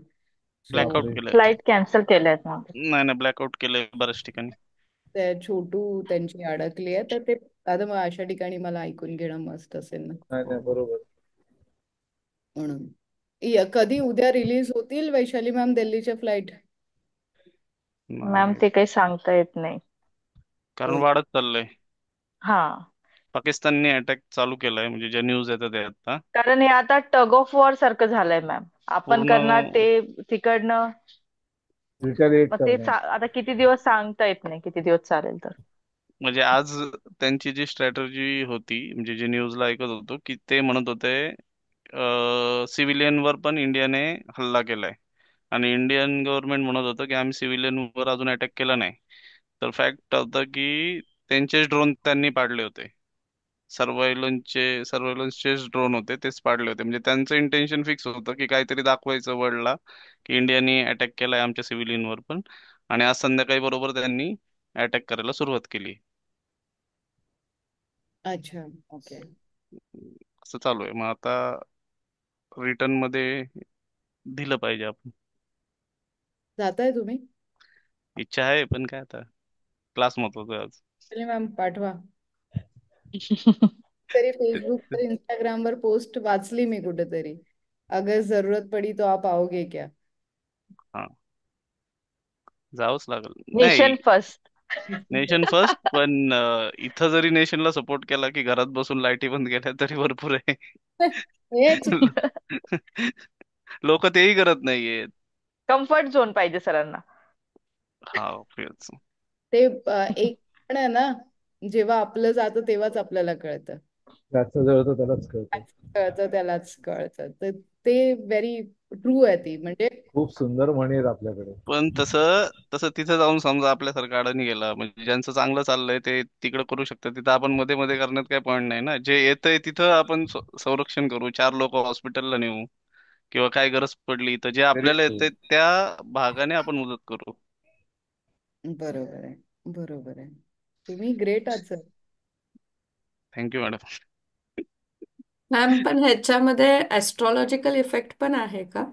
ब्लॅकआउट
बापरे.
केलंय.
फ्लाईट कॅन्सल केल्यात मॅम.
नाही ब्लॅकआउट केलंय बऱ्याच ठिकाणी.
ते छोटू त्यांची अडकली आहे, तर ते आता मग अशा ठिकाणी मला ऐकून घेणं मस्त असेल ना,
नाही बरोबर.
म्हणून. कधी उद्या रिलीज होतील वैशाली मॅम दिल्लीच्या फ्लाईट?
मॅम ते काही सांगता येत नाही.
कारण वाढत चाललंय.
हा,
पाकिस्तानने अटॅक चालू केलाय, म्हणजे ज्या न्यूज येतात ते आता
कारण हे आता टग ऑफ वॉर सारखं झालंय मॅम. आपण
पूर्ण.
करणार ते तिकडनं,
रिटॅलिएट
मग ते
करणं.
आता किती दिवस सांगता येत नाही, किती दिवस चालेल तर.
म्हणजे आज त्यांची जी स्ट्रॅटजी होती, म्हणजे जे न्यूजला ऐकत होतो, की ते म्हणत होते सिव्हिलियनवर पण इंडियाने हल्ला केलाय, आणि इंडियन गव्हर्नमेंट म्हणत होतं की आम्ही सिव्हिलियनवर अजून अटॅक केला नाही. तर फॅक्ट होतं की त्यांचेच ड्रोन त्यांनी पाडले होते. सर्व्हेलन्सचे ड्रोन होते, तेच पाडले होते. म्हणजे त्यांचं इंटेन्शन फिक्स होतं की काहीतरी दाखवायचं वर्ल्डला की इंडियाने अटॅक केलाय आमच्या सिव्हिलियनवर पण. आणि आज संध्याकाळी बरोबर त्यांनी अटॅक करायला सुरुवात केली.
अच्छा, ओके.
असं चालू आहे. मग आता रिटर्न मध्ये दिलं पाहिजे आपण.
जाताय तुम्ही?
इच्छा आहे, पण काय आता, क्लास महत्वाचा आहे आज.
मॅम पाठवा तरी. फेसबुक इंस्टाग्राम वर पोस्ट वाचली मी कुठेतरी, अगर जरूरत पडी तो आप आओगे क्या.
हा, जावंच लागेल. नाही,
नेशन फर्स्ट.
नेशन फर्स्ट, पण इथं जरी नेशनला सपोर्ट केला की घरात बसून लाईटी बंद केल्या तरी भरपूर आहे.
हेच
लोक तेही करत नाहीयेत.
कम्फर्ट झोन पाहिजे सरांना.
हा, तेच.
ते एक पण आहे ना, जेव्हा आपलं जातं तेव्हाच आपल्याला कळतं.
त्याचं जळतं त्यालाच कळतं.
कळतं त्यालाच कळतं. तर ते व्हेरी ट्रू आहे ती. म्हणजे
खूप सुंदर म्हणी आहेत आपल्याकडे.
पण तसं तसं तिथं जाऊन समजा आपल्यासारखं अडाणी गेला, म्हणजे ज्यांचं चांगलं चाललंय ते तिकडे करू शकतात, तिथं आपण मध्ये मध्ये करण्यात काही पॉईंट नाही ना. जे येतंय तिथं आपण संरक्षण करू, 4 लोक हॉस्पिटलला नेऊ, किंवा काय गरज पडली तर जे
व्हेरी
आपल्याला
ट्रू.
येतंय त्या भागाने आपण मदत करू.
बरोबर आहे, बरोबर आहे. तुम्ही ग्रेट आहात सर.
Thank you madam.
मॅम, पण ह्याच्यामध्ये ऍस्ट्रॉलॉजिकल इफेक्ट पण आहे का?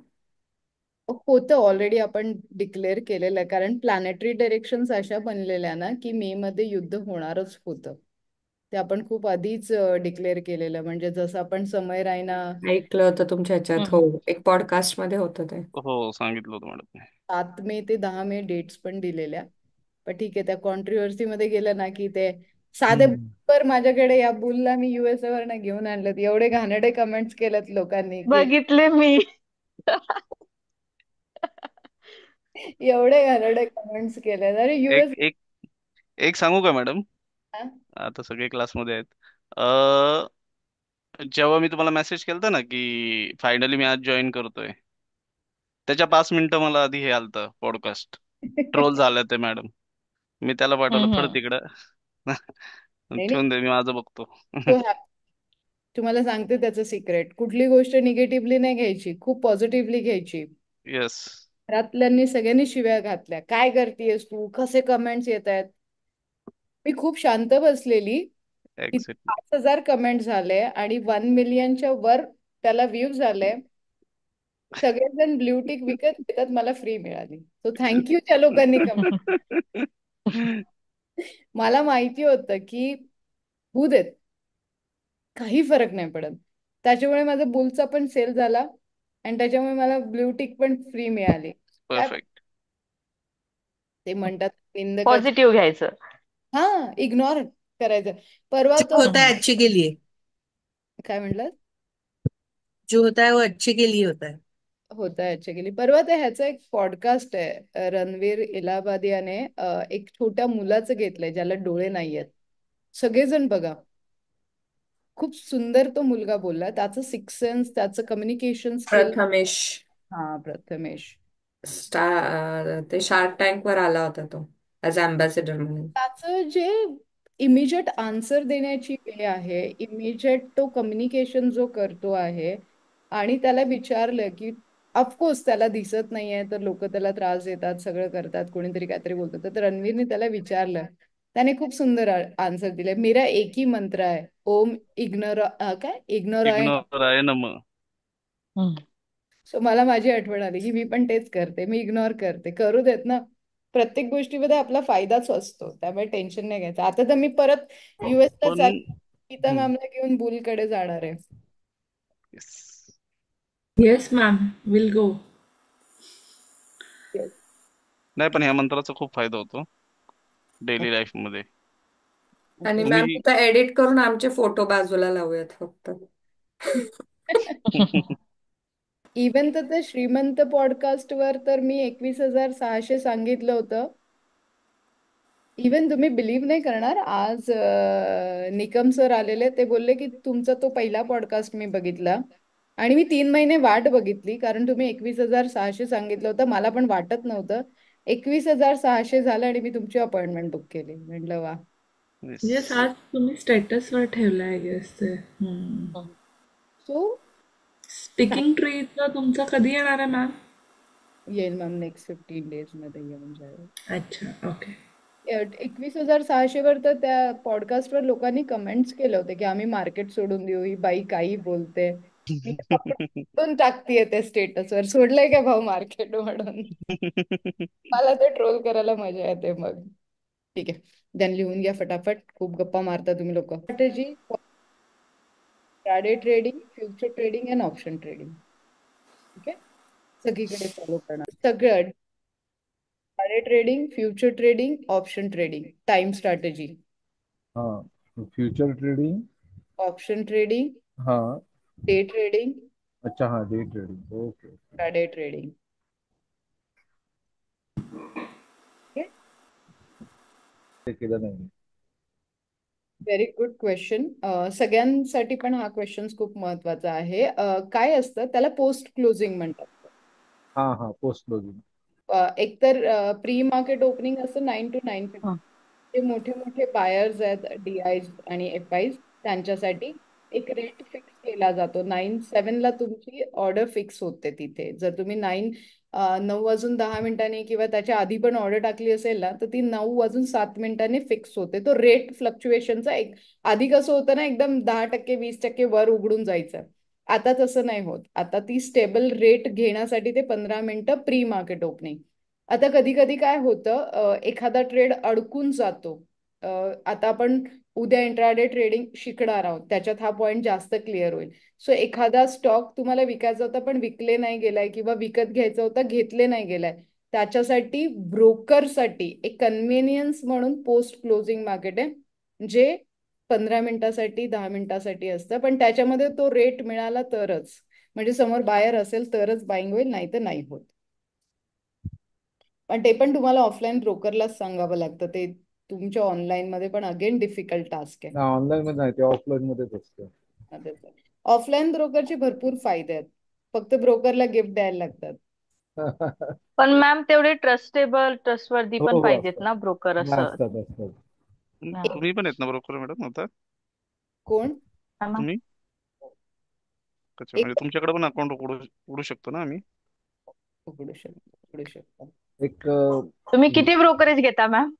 होतं, ऑलरेडी आपण डिक्लेअर केलेलं आहे, कारण प्लॅनेटरी डायरेक्शन्स अशा बनलेल्या ना की मे मध्ये युद्ध होणारच होतं. ते आपण खूप आधीच डिक्लेअर केलेलं. म्हणजे जसं आपण समय रायना
ऐकलं होतं तुमच्या ह्याच्यात, हो, एक पॉडकास्ट मध्ये होतं ते.
हो, सांगितलं होतं मॅडम.
7 मे ते 10 मे डेट्स पण दिलेल्या. पण ठीक आहे, त्या कॉन्ट्रोवर्सी मध्ये गेलं ना की ते साधे
हम्म.
बुलवर माझ्याकडे या बुलला मी USA वरनं घेऊन आणलेत. एवढे घाणेरडे कमेंट्स केलेत लोकांनी की
बघितले मी.
एवढे घाणेरडे कमेंट्स केलेत. अरे
एक
US
एक एक सांगू का मॅडम? आता सगळे क्लासमध्ये आहेत. जेव्हा मी तुम्हाला मेसेज केलता ना की फायनली मी आज जॉईन करतोय, त्याच्या 5 मिनिटं मला आधी हे आलतं पॉडकास्ट. ट्रोल झालं ते मॅडम. मी त्याला पाठवलं
हम्म,
पड
हम्म.
तिकडं.
नाही नाही
ठेवून दे, मी माझं बघतो.
तो तुम्हाला सांगते त्याचं सिक्रेट. कुठली गोष्ट निगेटिव्हली नाही घ्यायची, खूप पॉझिटिव्हली घ्यायची.
येस,
घरातल्यांनी सगळ्यांनी शिव्या घातल्या, काय करतेयस तू, कसे कमेंट्स येत आहेत. मी खूप शांत बसलेली. तिथे
एक्झॅक्टली.
5,000 कमेंट झाले आणि 1 मिलियनच्या वर त्याला व्ह्यूज झाले. सगळेजण ब्ल्यू टिक विकत घेतात, मला फ्री मिळाली. सो थँक्यू त्या लोकांनी कमेंट. मला माहिती होतं की होऊ देत, काही फरक नाही पडत. त्याच्यामुळे माझा बुलचा पण सेल झाला आणि त्याच्यामुळे मला ब्ल्यू टिक पण फ्री मिळाली. काय
परफेक्ट.
ते म्हणतात निंदकाच,
पॉझिटिव्ह घ्यायचं.
हा, इग्नोर करायचं. परवा
जो
तो
होता है अच्छे के लिए,
काय म्हणलं,
जो होता है वो अच्छे के लिए होता है.
होता है गेली. परवा ते ह्याचं एक पॉडकास्ट आहे, रणवीर इलाहाबादियाने एक छोट्या मुलाचं घेतलंय ज्याला डोळे नाहीयेत. सगळेजण बघा, खूप सुंदर तो मुलगा बोलला. त्याचं सिक्स सेन्स, त्याचं कम्युनिकेशन स्किल.
प्रथमेश
हा, प्रथमेश.
ते शार्क टँक वर आला होता तो ऍज अम्बॅसेडर म्हणून.
त्याचं जे इमिजिएट आन्सर देण्याची वे आहे, इमिजिएट तो कम्युनिकेशन जो करतो आहे, आणि त्याला विचारलं की ऑफकोर्स त्याला दिसत नाहीये तर लोक त्याला त्रास देतात, सगळं करतात, कोणीतरी काहीतरी बोलतात. तर रणवीरने त्याला विचारलं, त्याने खूप सुंदर आन्सर दिले. मेरा एक ही मंत्र आहे, ओम इग्नोर काय इग्नोर आहे.
इग्नोर आहे ना मग.
सो मला माझी आठवण आली की मी पण तेच करते, मी इग्नोर करते. करू देत ना, प्रत्येक गोष्टीमध्ये आपला फायदाच असतो, त्यामुळे टेन्शन नाही घ्यायचं. आता तर मी परत US ला
पण
चालली, गीता
हम्म,
मॅमला घेऊन बुलकडे जाणार आहे.
yes.
Yes ma'am, will go.
Yes.
नाही, पण ह्या मंत्राचा खूप फायदा होतो डेली लाईफ मध्ये.
आणि मॅम
तुम्ही
तिथं एडिट करून आमचे फोटो बाजूला लावूयात फक्त.
इवन तर ते श्रीमंत पॉडकास्टवर तर मी 21,600 सांगितलं होतं. इवन तुम्ही बिलीव्ह नाही करणार, आज निकम सर आलेले, ते बोलले की तुमचा तो पहिला पॉडकास्ट मी बघितला आणि मी 3 महिने वाट बघितली, कारण तुम्ही 21,600 सांगितलं होतं. मला पण वाटत नव्हतं. 21,600 झालं आणि मी तुमची अपॉइंटमेंट बुक केली. म्हटलं वा.
येस, आज तुम्ही स्टेटसवर ठेवलं आहे गेस ते.
सो
स्टिकिंग ट्रीचा तुमचा कधी येणार आहे मॅम?
येईल मॅम, नेक्स्ट 15 डेज मध्ये येऊन जाईल.
अच्छा, ओके.
21,600 वर तर त्या पॉडकास्टवर लोकांनी कमेंट्स केले होते की आम्ही मार्केट सोडून देऊ, ही बाई काही बोलते. मी पण टाकतीये ते स्टेटसवर, सोडलंय का भाऊ मार्केट म्हणून. मला ते ट्रोल करायला मजा येते मग. ठीक आहे, देन लिहून घ्या फटाफट, खूप गप्पा मारता तुम्ही लोक. Strategy, intraday trading, future trading and option trading. ठीक आहे, सगळीकडे फॉलो करणार सगळं. Intraday trading, future trading, option trading, time strategy,
हा, फ्युचर ट्रेडिंग,
ऑप्शन ट्रेडिंग,
हा,
डे ट्रेडिंग,
अच्छा, हा, day trading, okay.
Intraday trading.
ते केलं नाही.
Very good question. सगळ्यांसाठी पण हा क्वेश्चन खूप महत्वाचा आहे. काय असतं त्याला, पोस्ट क्लोजिंग म्हणतात.
हा हा, पोस्ट क्लोजिंग.
एकतर प्री मार्केट ओपनिंग असतं 9 to 9:50. जे मोठे मोठे बायर्स आहेत, DIs आणि FIs, त्यांच्यासाठी एक रेट फिक्स केला जातो. 9-7 तुमची ऑर्डर फिक्स होते तिथे. जर तुम्ही 9:10 किंवा त्याच्या आधी पण ऑर्डर टाकली असेल ना, तर ती 9:07 फिक्स होते. तो रेट फ्लक्च्युएशनचा एक, आधी कसं होतं ना, एकदम 10%, 20% वर उघडून जायचं. आता तसं नाही होत. आता ती स्टेबल रेट घेण्यासाठी ते 15 मिनिटं प्री मार्केट ओपनिंग. आता कधी कधी काय होतं, एखादा ट्रेड अडकून जातो. आता आपण उद्या इंट्राडे ट्रेडिंग शिकणार आहोत, त्याच्यात हा पॉईंट जास्त क्लिअर होईल. सो एखादा स्टॉक तुम्हाला विकायचा होता पण विकले नाही गेलाय, किंवा विकत घ्यायचा होता घेतले नाही गेलाय, त्याच्यासाठी ब्रोकरसाठी एक कन्व्हिनियन्स म्हणून पोस्ट क्लोजिंग मार्केट आहे. जे 15 मिनिटासाठी 10 मिनिटासाठी असतं, पण त्याच्यामध्ये तो रेट मिळाला तरच, म्हणजे समोर बायर असेल तरच बाईंग होईल, नाही तर नाही होत. पण ते पण तुम्हाला ऑफलाईन ब्रोकरलाच सांगावं लागतं. ते तुमच्या ऑनलाईन मध्ये पण अगेन डिफिकल्ट टास्क आहे.
ऑनलाईन मध्ये नाही, ते ऑफलाईन मध्येच असतं.
ऑफलाईन ब्रोकरचे भरपूर फायदे आहेत, फक्त ब्रोकरला गिफ्ट द्यायला लागतात.
पण मॅम तेवढे ट्रस्टवर्दी
हो
पण
हो,
पाहिजेत
असतात
ना ब्रोकर असं.
असतात असतात.
हा.
तुम्ही पण आहेत ना ब्रोकर मॅडम आता?
कोण?
हा ना.
तुम्ही अच्छा,
एक
म्हणजे तुमच्याकडे पण अकाउंट उघडू उघडू शकतो ना आम्ही?
उघडू शकतो.
एक
तुम्ही किती ब्रोकरेज घेता मॅम?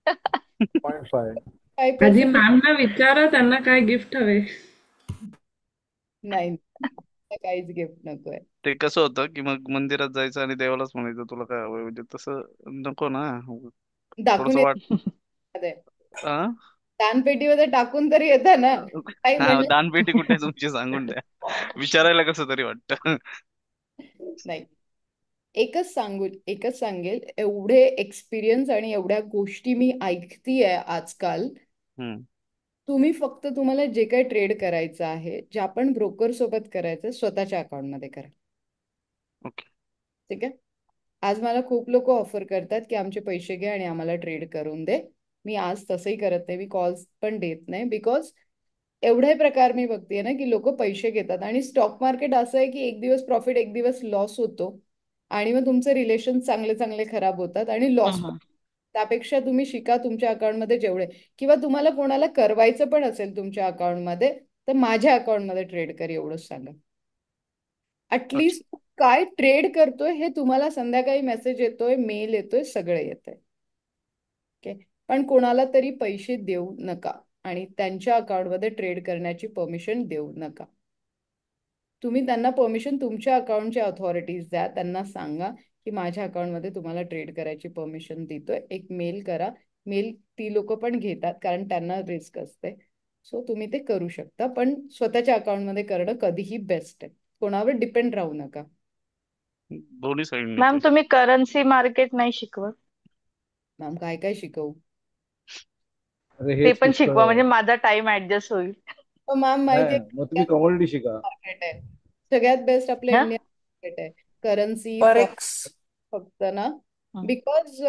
0.5.
आधी मॅमना विचारा त्यांना काय गिफ्ट हवे.
नाही, काहीच गिफ्ट नकोय.
ते कसं होतं की मग मंदिरात जायचं आणि देवालाच म्हणायचं तुला काय हवंय, म्हणजे तसं नको ना. थोडस
दाखवून
वाट
येत
आ?
दानपेटीमध्ये टाकून तरी येतं ना, काही
हा,
म्हणलं
दानपेटी कुठे आहे तुमची सांगून द्या. विचारायला कसं तरी वाटतं.
नाही. एकच सांगेल, एवढे एक्सपिरियन्स आणि एवढ्या गोष्टी मी ऐकतीये आजकाल.
हम्म.
तुम्ही फक्त तुम्हाला जे काही ट्रेड करायचं आहे, जे आपण ब्रोकर सोबत करायचं, स्वतःच्या अकाउंटमध्ये करा.
ओके.
ठीक आहे. आज मला खूप लोक ऑफर करतात की आमचे पैसे घे आणि आम्हाला ट्रेड करून दे. मी आज तसंही करत नाही, मी कॉल्स पण देत नाही, बिकॉज एवढे प्रकार मी बघतेय ना की लोक पैसे घेतात आणि स्टॉक मार्केट असं आहे की एक दिवस प्रॉफिट एक दिवस लॉस होतो आणि मग तुमचे रिलेशन चांगले चांगले खराब होतात आणि लॉस पण. त्यापेक्षा तुम्ही शिका तुमच्या अकाउंटमध्ये जेवढे, किंवा तुम्हाला कोणाला करवायचं पण असेल तुमच्या अकाउंटमध्ये, तर माझ्या अकाउंटमध्ये ट्रेड कर, एवढंच सांगा.
अच्छा.
ऍटलिस्ट काय ट्रेड करतोय हे तुम्हाला संध्याकाळी मेसेज येतोय, मेल येतोय, सगळं येतंय. ओके. पण कोणाला तरी पैसे देऊ नका आणि त्यांच्या अकाउंटमध्ये ट्रेड करण्याची परमिशन देऊ नका. तुम्ही त्यांना परमिशन तुमच्या अकाउंटच्या अथॉरिटीज द्या, त्यांना सांगा की माझ्या अकाउंटमध्ये तुम्हाला ट्रेड करायची परमिशन देतोय, एक मेल करा. मेल ती लोक पण घेतात कारण त्यांना रिस्क असते. सो तुम्ही ते करू शकता, पण स्वतःच्या अकाउंटमध्ये करणं कधीही बेस्ट आहे. कोणावर डिपेंड राहू नका.
दोन्ही साईडने
मॅम
ते.
तुम्ही करन्सी मार्केट नाही शिकवत?
मॅम काय काय शिकवू?
अरे
ते
हेच
पण
पुष्कळ
शिकवा,
आहे.
म्हणजे माझा टाइम ऍडजस्ट होईल.
मॅम माहितीये
नाही, मग तुम्ही कमोडिटी शिका.
मार्केट आहे सगळ्यात बेस्ट, आपलं
हा.
इंडियन मार्केट आहे. Currency
forex.
फक्त ना, बिकॉज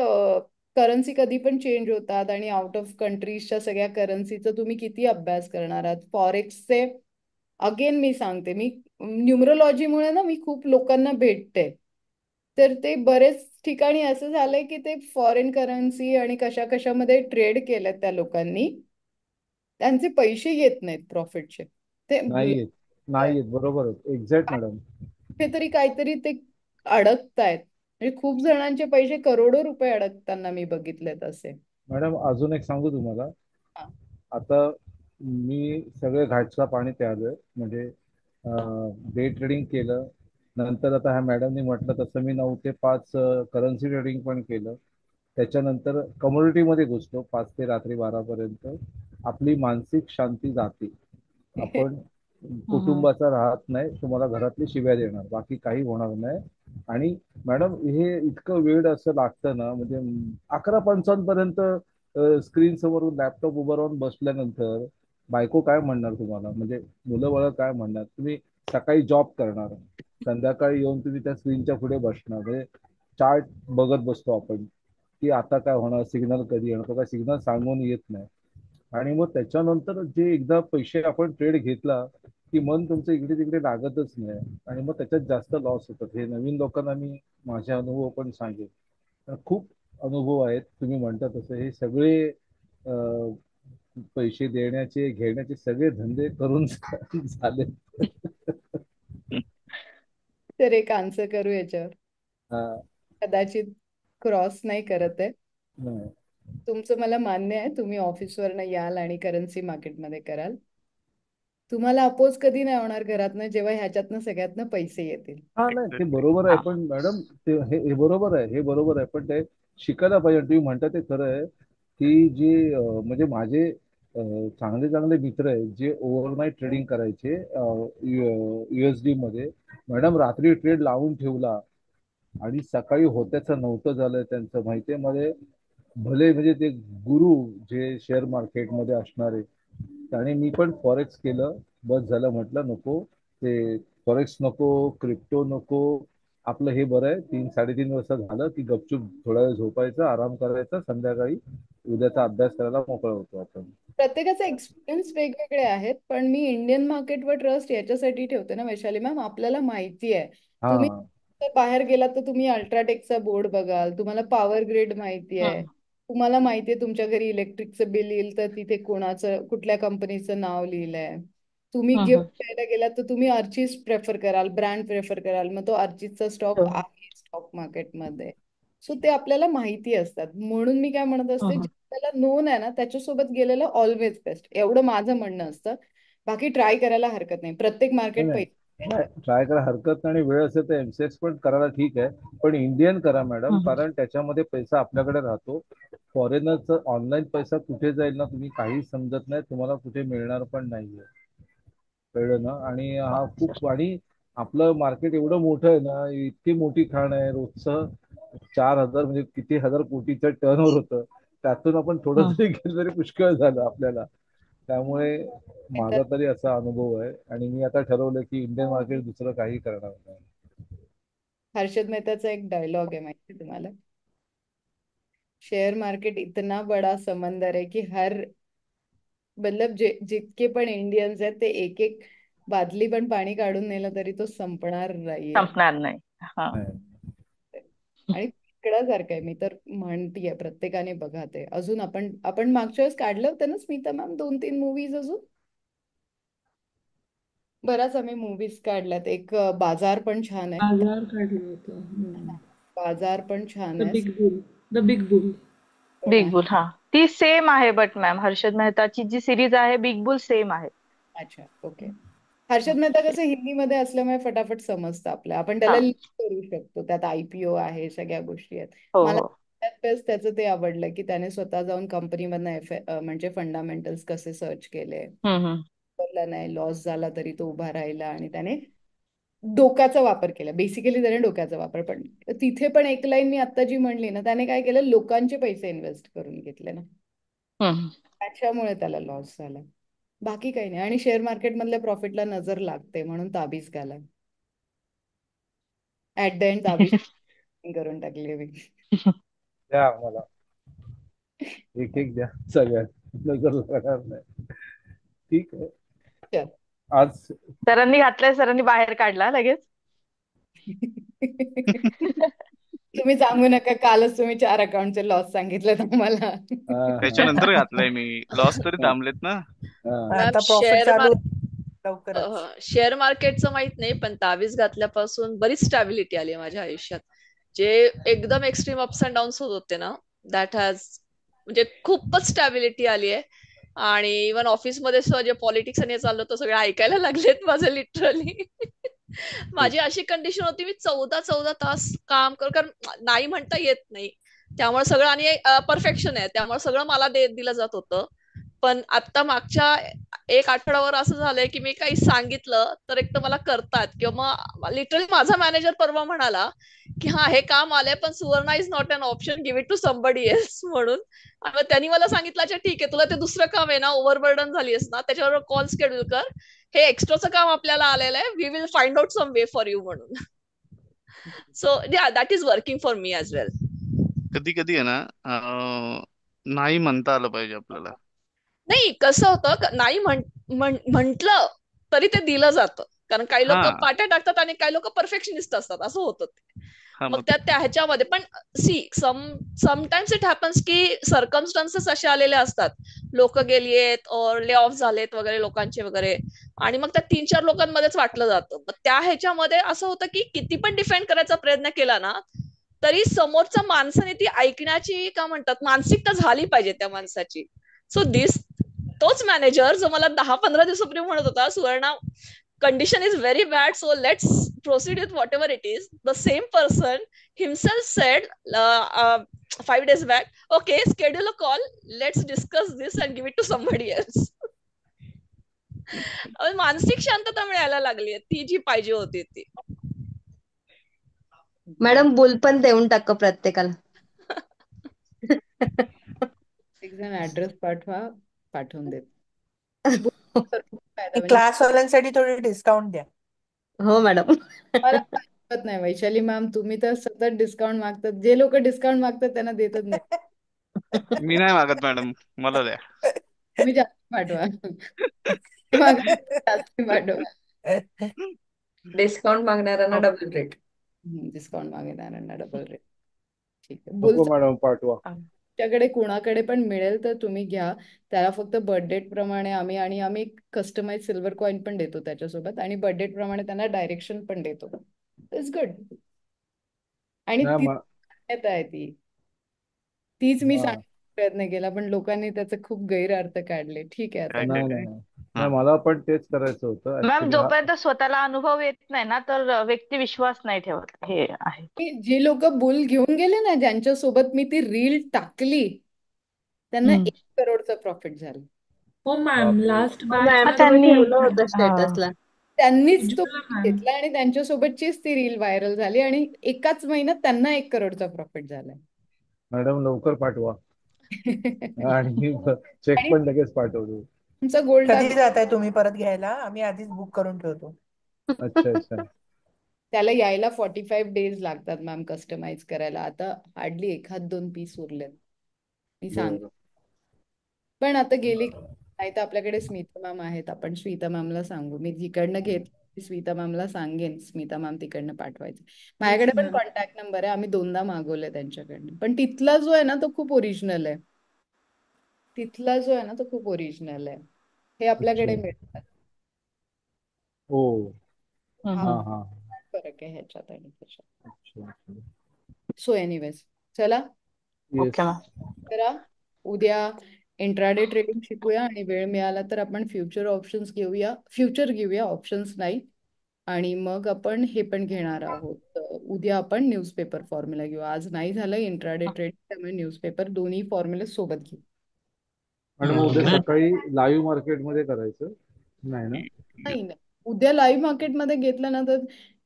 करन्सी कधी पण चेंज होतात आणि आउट ऑफ कंट्रीजच्या सगळ्या करन्सीचा तुम्ही किती अभ्यास करणार आहात. फॉरेक्सचे अगेन मी सांगते, मी न्यूमरोलॉजीमुळे ना मी खूप लोकांना भेटते, तर ते बरेच ठिकाणी असं झालंय की ते फॉरेन करन्सी आणि कशा कशामध्ये ट्रेड केलं त्या लोकांनी, त्यांचे पैसे येत नाहीत प्रॉफिटचे. ते
नाही येत, नाही येत, बरोबर आहे, एक्झॅक्ट मॅडम.
कुठेतरी काहीतरी ते अडकतायत, म्हणजे खूप जणांचे पैसे करोडो रुपये अडकताना मी बघितलेत असे.
मॅडम अजून एक सांगू तुम्हाला.
हा.
आता मी सगळे घाटचा पाणी प्यायलोय, म्हणजे डे ट्रेडिंग केलं, नंतर आता ह्या मॅडमनी म्हटलं तसं मी 9 ते 5 करन्सी ट्रेडिंग पण केलं. त्याच्यानंतर कमोडिटीमध्ये घुसलो 5 ते रात्री 12 पर्यंत. आपली मानसिक शांती जाते. आपण कुटुंबाचा राहत नाही, तुम्हाला घरातली शिव्या देणार, बाकी काही होणार नाही. आणि मॅडम हे इतकं वेळ असं लागतं ना, म्हणजे 11:55 पर्यंत स्क्रीन समोर लॅपटॉप उभं राहून बसल्यानंतर बायको काय म्हणणार तुम्हाला, म्हणजे मुलं बाळ काय म्हणणार. तुम्ही सकाळी जॉब करणार, संध्याकाळी येऊन तुम्ही त्या स्क्रीनच्या पुढे बसणार, म्हणजे चार्ट बघत बसतो आपण की आता काय होणार, सिग्नल कधी येणार, तो काय सिग्नल सांगून येत नाही. आणि मग त्याच्यानंतर जे एकदा पैसे आपण ट्रेड घेतला की मन तुमचं इकडे तिकडे लागतच नाही आणि मग त्याच्यात जास्त लॉस होतात. हे नवीन लोकांना मी माझे अनुभव पण सांगेन. खूप अनुभव आहेत, तुम्ही म्हणता तसं हे सगळे पैसे देण्याचे घेण्याचे सगळे धंदे करून झाले.
तर एक आन्सर करू याच्यावर.
हा,
कदाचित क्रॉस नाही करत आहे
नाही.
तुमचं, मला मान्य आहे. तुम्ही ऑफिसवरनं याल आणि करन्सी मार्केटमध्ये कराल, तुम्हाला अपोज कधी नाही होणार घरातनं, जेव्हा ह्याच्यातनं सगळ्यातनं पैसे येतील.
हा, नाही ते बरोबर आहे, पण मॅडम ते हे बरोबर आहे, हे बरोबर आहे, पण ते शिकायला पाहिजे. तुम्ही म्हणता ते खरं आहे की जे म्हणजे माझे चांगले चांगले मित्र आहेत जे ओव्हरनाईट ट्रेडिंग करायचे USD मध्ये. मॅडम रात्री ट्रेड लावून ठेवला आणि सकाळी होत्याचं नव्हतं झालं त्यांचं, माहितीये मध्ये भले म्हणजे ते गुरु जे शेअर मार्केटमध्ये असणारे, आणि मी पण फॉरेक्स केलं, बस झालं, म्हटलं नको ते फॉरेक्स नको, क्रिप्टो नको, आपलं हे बरं आहे. 3 साडेतीन वर्ष झालं की गपचूप थोडा वेळ झोपायचं, आराम करायचा, संध्याकाळी उद्याचा अभ्यास करायला मोकळा होतो आपण.
प्रत्येकाचे एक्सपिरियन्स वेगवेगळे आहेत, पण मी इंडियन मार्केटवर ट्रस्ट याच्यासाठी ठेवते ना वैशाली मॅम, आपल्याला माहिती आहे.
हा
तुम्ही बाहेर गेलात तर तुम्ही अल्ट्राटेकचा बोर्ड बघाल, तुम्हाला पॉवर ग्रिड माहिती आहे, तुम्हाला माहिती आहे तुमच्या घरी इलेक्ट्रिकचं बिल येईल तर तिथे कोणाचं कुठल्या कंपनीचं नाव लिहिलंय. तुम्ही गिफ्ट द्यायला गेलात तर तुम्ही अर्चीज प्रेफर कराल, ब्रँड प्रेफर कराल, मग तो अर्चीजचा स्टॉक
हो.
आहे स्टॉक मार्केटमध्ये. सो ते आपल्याला माहिती असतात. म्हणून मी काय म्हणत असते, त्याला नोन आहे ना त्याच्यासोबत गेलेलं ऑलवेज बेस्ट, एवढं माझं म्हणणं असतं. बाकी ट्राय करायला हरकत नाही, प्रत्येक मार्केट
नाही,
पैसे.
ट्राय करा, हरकत नाही. आणि वेळ असेल तर एमसीएक्स पण करायला ठीक आहे, पण इंडियन करा मॅडम, कारण त्याच्यामध्ये पैसा आपल्याकडे राहतो. फॉरेनरचा ऑनलाईन पैसा कुठे जाईल ना, तुम्ही काही समजत नाही, तुम्हाला कुठे मिळणार पण नाहीये. कळलं ना? आणि हा खूप, आणि आपलं मार्केट एवढं मोठं आहे ना, इतकी मोठी खाण आहे, रोजचं 4,000 म्हणजे किती हजार कोटीचं टर्नओव्हर होतं, त्यातून आपण थोडं जरी गेलं तरी पुष्कळ झालं आपल्याला. त्यामुळे माझा तरी असा अनुभव आहे, आणि मी आता ठरवलं की इंडियन मार्केट दुसरं काही करणार नाही.
हर्षद मेहताचा एक डायलॉग आहे माहिती आहे तुम्हाला, शेअर मार्केट इतना बड़ा समंदर है कि हर मतलब जितके पण इंडियन्स आहेत ते एक एक बादली पण पाणी काढून नेलं तरी तो संपणार नाहीये.
संपणार नाही. हा.
आणि तिकडासारखं आहे, मी तर म्हणतीये प्रत्येकाने बघा ते. अजून आपण आपण मागच्या वेळेस काढलं होतं ना स्मिता मॅम 2-3 मूवीज, अजून बराच आम्ही मूवीज काढल्यात. एक बाजार पण छान आहे,
आधार काढलं होतं.
बाजार पण छान
द
आहे.
Big bull. The big bull.
Big bull, हा ती सेम आहे, बट मॅम हर्षद मेहताची जी सिरीज आहे बिग बुल सेम आहे.
अच्छा, ओके. हर्षद मेहता कसं हिंदीमध्ये असल्यामुळे फटाफट समजतं आपलं, आपण
हा.
त्याला लिंक करू शकतो. त्यात आयपीओ आहे, सगळ्या गोष्टी आहेत.
हो
मला
हो.
त्यात best त्याचं ते आवडलं की त्याने स्वतः जाऊन कंपनीमधनं म्हणजे फंडामेंटल्स कसे सर्च केले, बोलला नाही, लॉस झाला तरी तो उभा राहिला आणि त्याने डोक्याचा वापर केला. बेसिकली त्याने डोक्याचा वापर, पण तिथे पण एक लाईन मी आता जी म्हणली ना, त्याने काय केलं, लोकांचे पैसे इन्व्हेस्ट करून घेतले ना, त्याच्यामुळे त्याला लॉस झाला. बाकी काही नाही. आणि शेअर मार्केट मधल्या प्रॉफिटला नजर लागते म्हणून ताबीज घाला. ऍट द एंड ताबीज करून टाकली मी.
द्या आम्हाला एक एक द्या, सगळ्यात नजर लागणार नाही. ठीक आहे.
चल.
आज सरांनी घातलंय, सरांनी बाहेर काढला लगेच.
तुम्ही सांगू नका, कालच तुम्ही 4 अकाउंटचे लॉस सांगितले तुम्हाला.
त्याच्यानंतर घातलंय मी. लॉस तरी थांबलेत ना.
आता प्रॉफिट चालू लवकरच.
शेअर मार्केटचं माहित नाही, पण ताबीज घातल्यापासून बरीच स्टॅबिलिटी आली आहे माझ्या आयुष्यात. जे एकदम एक्स्ट्रीम अप्स अँड डाऊन्स होत होते ना, दॅट हॅज म्हणजे खूपच स्टॅबिलिटी आली आहे. आणि इव्हन ऑफिसमध्ये जे पॉलिटिक्स आणि चाललं होतं सगळं ऐकायला लागलेत माझं लिटरली. माझी अशी कंडिशन होती, मी 14 तास काम कारण नाही म्हणता येत नाही, त्यामुळे सगळं, आणि परफेक्शन आहे त्यामुळे सगळं मला दिलं जात होतं. पण आता मागच्या 1 आठवड्यावर असं झालंय की मी काही सांगितलं तर एक तर मला करतात, किंवा मग लिटरली माझा मॅनेजर परवा म्हणाला की हा हे काम आलंय पण Suvarna is not an option, give it to somebody else म्हणून. आणि मग त्यांनी मला सांगितलं, अच्छा ठीक आहे, तुला ते दुसरं काम आहे ना, ओव्हरबर्डन झाली आहेस ना, त्याच्यावर कॉल शेड्यूल कर, हे एक्स्ट्राचं काम आपल्याला आलेलं आहे, we will find out some way for you म्हणून. So yeah that is working for me as well.
कधी कधी आहे ना, नाही म्हणता आलं पाहिजे आपल्याला.
नाही, कसं होतं, नाही म्हंटल तरी ते दिलं जातं, कारण काही लोक पाट्या टाकतात आणि काही लोक परफेक्शनिस्ट असतात, असं होतं ते. मग त्या ह्याच्यामध्ये पण समटाइम्स इट हॅपन्स की सर्कमस्टन्सेस असे आलेले असतात, लोक गेलीयेत और ले ऑफ झालेत वगैरे लोकांचे वगैरे, आणि मग त्या 3-4 लोकांमध्येच वाटलं जातं. मग त्या ह्याच्यामध्ये असं होतं की किती पण डिफेंड करायचा प्रयत्न केला ना, तरी समोरच्या माणसाने ती ऐकण्याची का म्हणतात मानसिकता झाली पाहिजे त्या माणसाची. सो तोच मॅनेजर जो मला 10-15 दिवसापूर्वी म्हणत होता, Suvarna condition is very bad, so let's proceed with whatever it is, the same person himself said 5 days back, okay, schedule a call, let's discuss this and give it to somebody else. मानसिक शांतता मिळायला लागली, ती जी पाहिजे होती ती.
Madam boule पण देऊन टाका प्रत्येकाला.
एक जण ऍड्रेस पाठवून देत. फायदा म्हणजे
क्लासवाल्यांसाठी थोडी डिस्काउंट द्या.
हो मॅडम.
मला अजिबात नाही वैशाली मॅम, तुम्ही तर सतत डिस्काउंट मागतात. जे लोक डिस्काउंट मागतात त्यांना देतच नाही.
मी नाही मागत मॅडम, मला द्या.
तुम्ही जास्त पाठवा. ते मागा, जास्त पाठवा.
डिस्काउंट मागणाऱ्यांना डबल रेट.
डिस्काउंट मागणाऱ्यांना डबल रेट. ठीक आहे.
नको मॅडम पाठवा.
तुमच्याकडे कोणाकडे पण मिळेल तर तुम्ही घ्या. त्याला फक्त बर्थडेट प्रमाणे आम्ही कस्टमाइज सिल्वर कॉइन पण देतो त्याच्यासोबत, आणि बर्थडेट प्रमाणे त्यांना डायरेक्शन पण देतो. It's good. आणि तीच मी सांगण्याचा प्रयत्न केला, पण लोकांनी त्याचा खूप गैरअर्थ काढले. ठीक आहे आता.
नाही मला पण तेच करायचं होतं.
मॅम, जोपर्यंत स्वतःला अनुभव येत नाही ना, तर व्यक्ती विश्वास नाही ठेवत. हे आहे.
जे लोक बुल घेऊन गेले ना, ज्यांच्या सोबत मी ती रील टाकली, त्यांना 1 करोडचं प्रॉफिट झालं.
हो मॅम, लास्ट
त्यांनी
ठेवलं होतं स्टेटसला.
त्यांनीच तो घेतला आणि त्यांच्यासोबतचीच ती रील व्हायरल झाली, आणि एकाच महिन्यात त्यांना 1 करोडचा प्रॉफिट झालाय.
मॅडम लवकर पाठवा. आणि चेक पण लगेच पाठवतो.
तुमचा गोल्ड
कधी जाताय तुम्ही परत घ्यायला? आम्ही आधीच बुक करून ठेवतो.
अच्छा अच्छा.
त्याला यायला 45 डेज लागतात मॅम कस्टमाइज करायला. आता हार्डली 1-2 पीस उरलेत. मी सांग, पण आता गेली नाही तर आपल्याकडे स्मिता मॅम आहेत. आपण स्मिता मॅमला सांगू. मी जिकडनं घेत स्मिता मॅमला सांगेन, स्मिता मॅम तिकडनं पाठवायचं. माझ्याकडे पण कॉन्टॅक्ट नंबर आहे. आम्ही 2दा मागवले त्यांच्याकडनं. पण तिथला जो आहे ना तो खूप ओरिजिनल आहे. हे आपल्याकडे मिळतात.
हो.
फरक आहे ह्याच्यात आणि त्याच्यात. सो एनिवेज, चला करा. उद्या इंट्राडे ट्रेडिंग शिकूया, आणि वेळ मिळाला तर आपण फ्युचर घेऊया, ऑप्शन्स नाही. आणि मग आपण हे पण घेणार आहोत. उद्या आपण न्यूजपेपर फॉर्म्युला घेऊ. आज नाही झालं इंट्राडे ट्रेडिंग, त्यामुळे न्यूजपेपर दोन्ही फॉर्म्युले सोबत घेऊ.
आणि मग उद्या सकाळी लाईव्ह मार्केटमध्ये करायचं नाही ना?
नाही, उद्या लाईव्ह मार्केटमध्ये घेतलं ना तर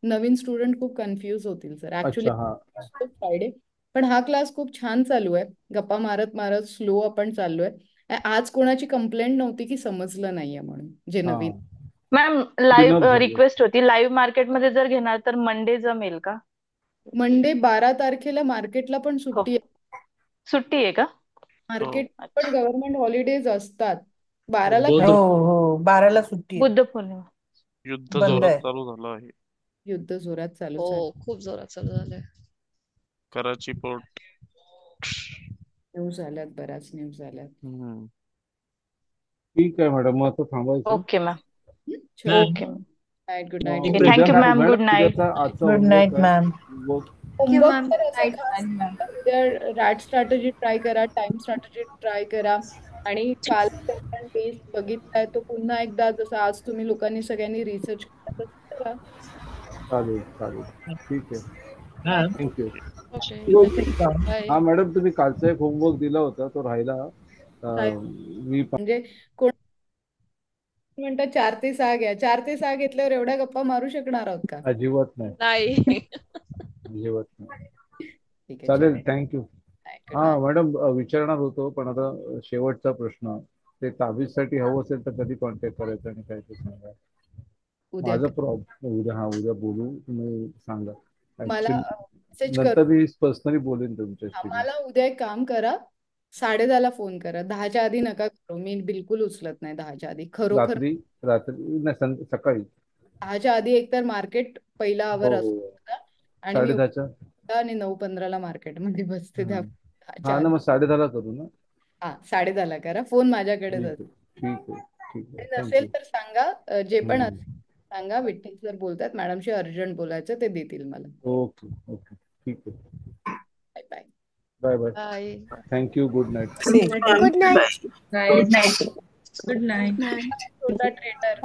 नवीन स्टुडंट खूप कन्फ्युज होतील सर. ऍक्च्युली फ्रायडे, पण हा क्लास खूप छान चालू आहे. गप्पा मारत मारत स्लो आपण चाललोय. आज कोणाची कंप्लेंट नव्हती की समजलं नाहीये म्हणून, जे नवीन.
मॅम, लाईव्ह रिक्वेस्ट होती, लाईव्ह मार्केटमध्ये जर घेणार तर मंडे जमेल का?
मंडे 12 तारखेला मार्केटला पण सुट्टी आहे.
सुट्टी आहे का?
मार्केट पण गव्हर्नमेंट हॉलिडेज असतात. 12ला.
हो 12ला सुट्टी.
बुद्ध पौर्णिमा.
युद्ध जोरात चालू झालं आहे.
युद्ध जोरात चालू
हो, खूप जोरात चालू झालंय.
कराची पोर्ट.
न्यूज आल्यात, बऱ्याच न्यूज आल्यात.
ठीक आहे मॅडम, मग आता थांबायचं.
Okay ma'am. Okay.
Good night.
Thank you ma'am. Good night.
Good night ma'am.
Rat strategy try करा, टाइम स्ट्रॅटेजी ट्राय करा, आणि काल बेस बघितलाय तो पुन्हा एकदा, जसं आज तुम्ही लोकांनी सगळ्यांनी रिसर्च करा.
चालेल ठीक आहे. थँक्यू.
हा
मॅडम, तुम्ही कालचा एक होमवर्क दिला होता तो राहिला.
म्हणजे कोण म्हणतात 4 ते 6 घ्या. 4 ते 6 घेतल्यावर एवढ्या गप्पा मारू शकणार आहोत का?
अजिबात नाही. अजिबात नाही. चालेल, थँक्यू. मॅडम, विचारणार होतो, पण आता शेवटचा प्रश्न, ते ताबीजसाठी हवं असेल तर कधी कॉन्टॅक्ट करायचं आणि काय ते सांगा. माझा प्रॉब्लेम उद्या बोलू, तुम्ही सांगा. नंतर मी पर्सनली बोलेन तुमच्याशी.
मला उद्या एक काम करा, 10:30ला फोन करा. 10च्या आधी नका करू. मी बिलकुल उचलत नाही 10च्या आधी. खरोखर
रात्री नाही, सकाळी
10च्या आधी एकतर मार्केट पहिला आवर असतो, आणि
10:30च्या
आणि 9:15ला मार्केट मध्ये बसते. त्या
मग 10:30ला करू ना?
10:30ला करा. फोन माझ्याकडेच असतो.
ठीक आहे.
नसेल तर सांगा, जे पण असेल सांगा. विठ्ठल सर बोलतात, मॅडमशी अर्जंट बोलायचं, ते देतील मला.
ओके ठीक आहे.
Bye
bye. Thank you. Good night.
Good night. Good night.
छोटा ट्रेडर.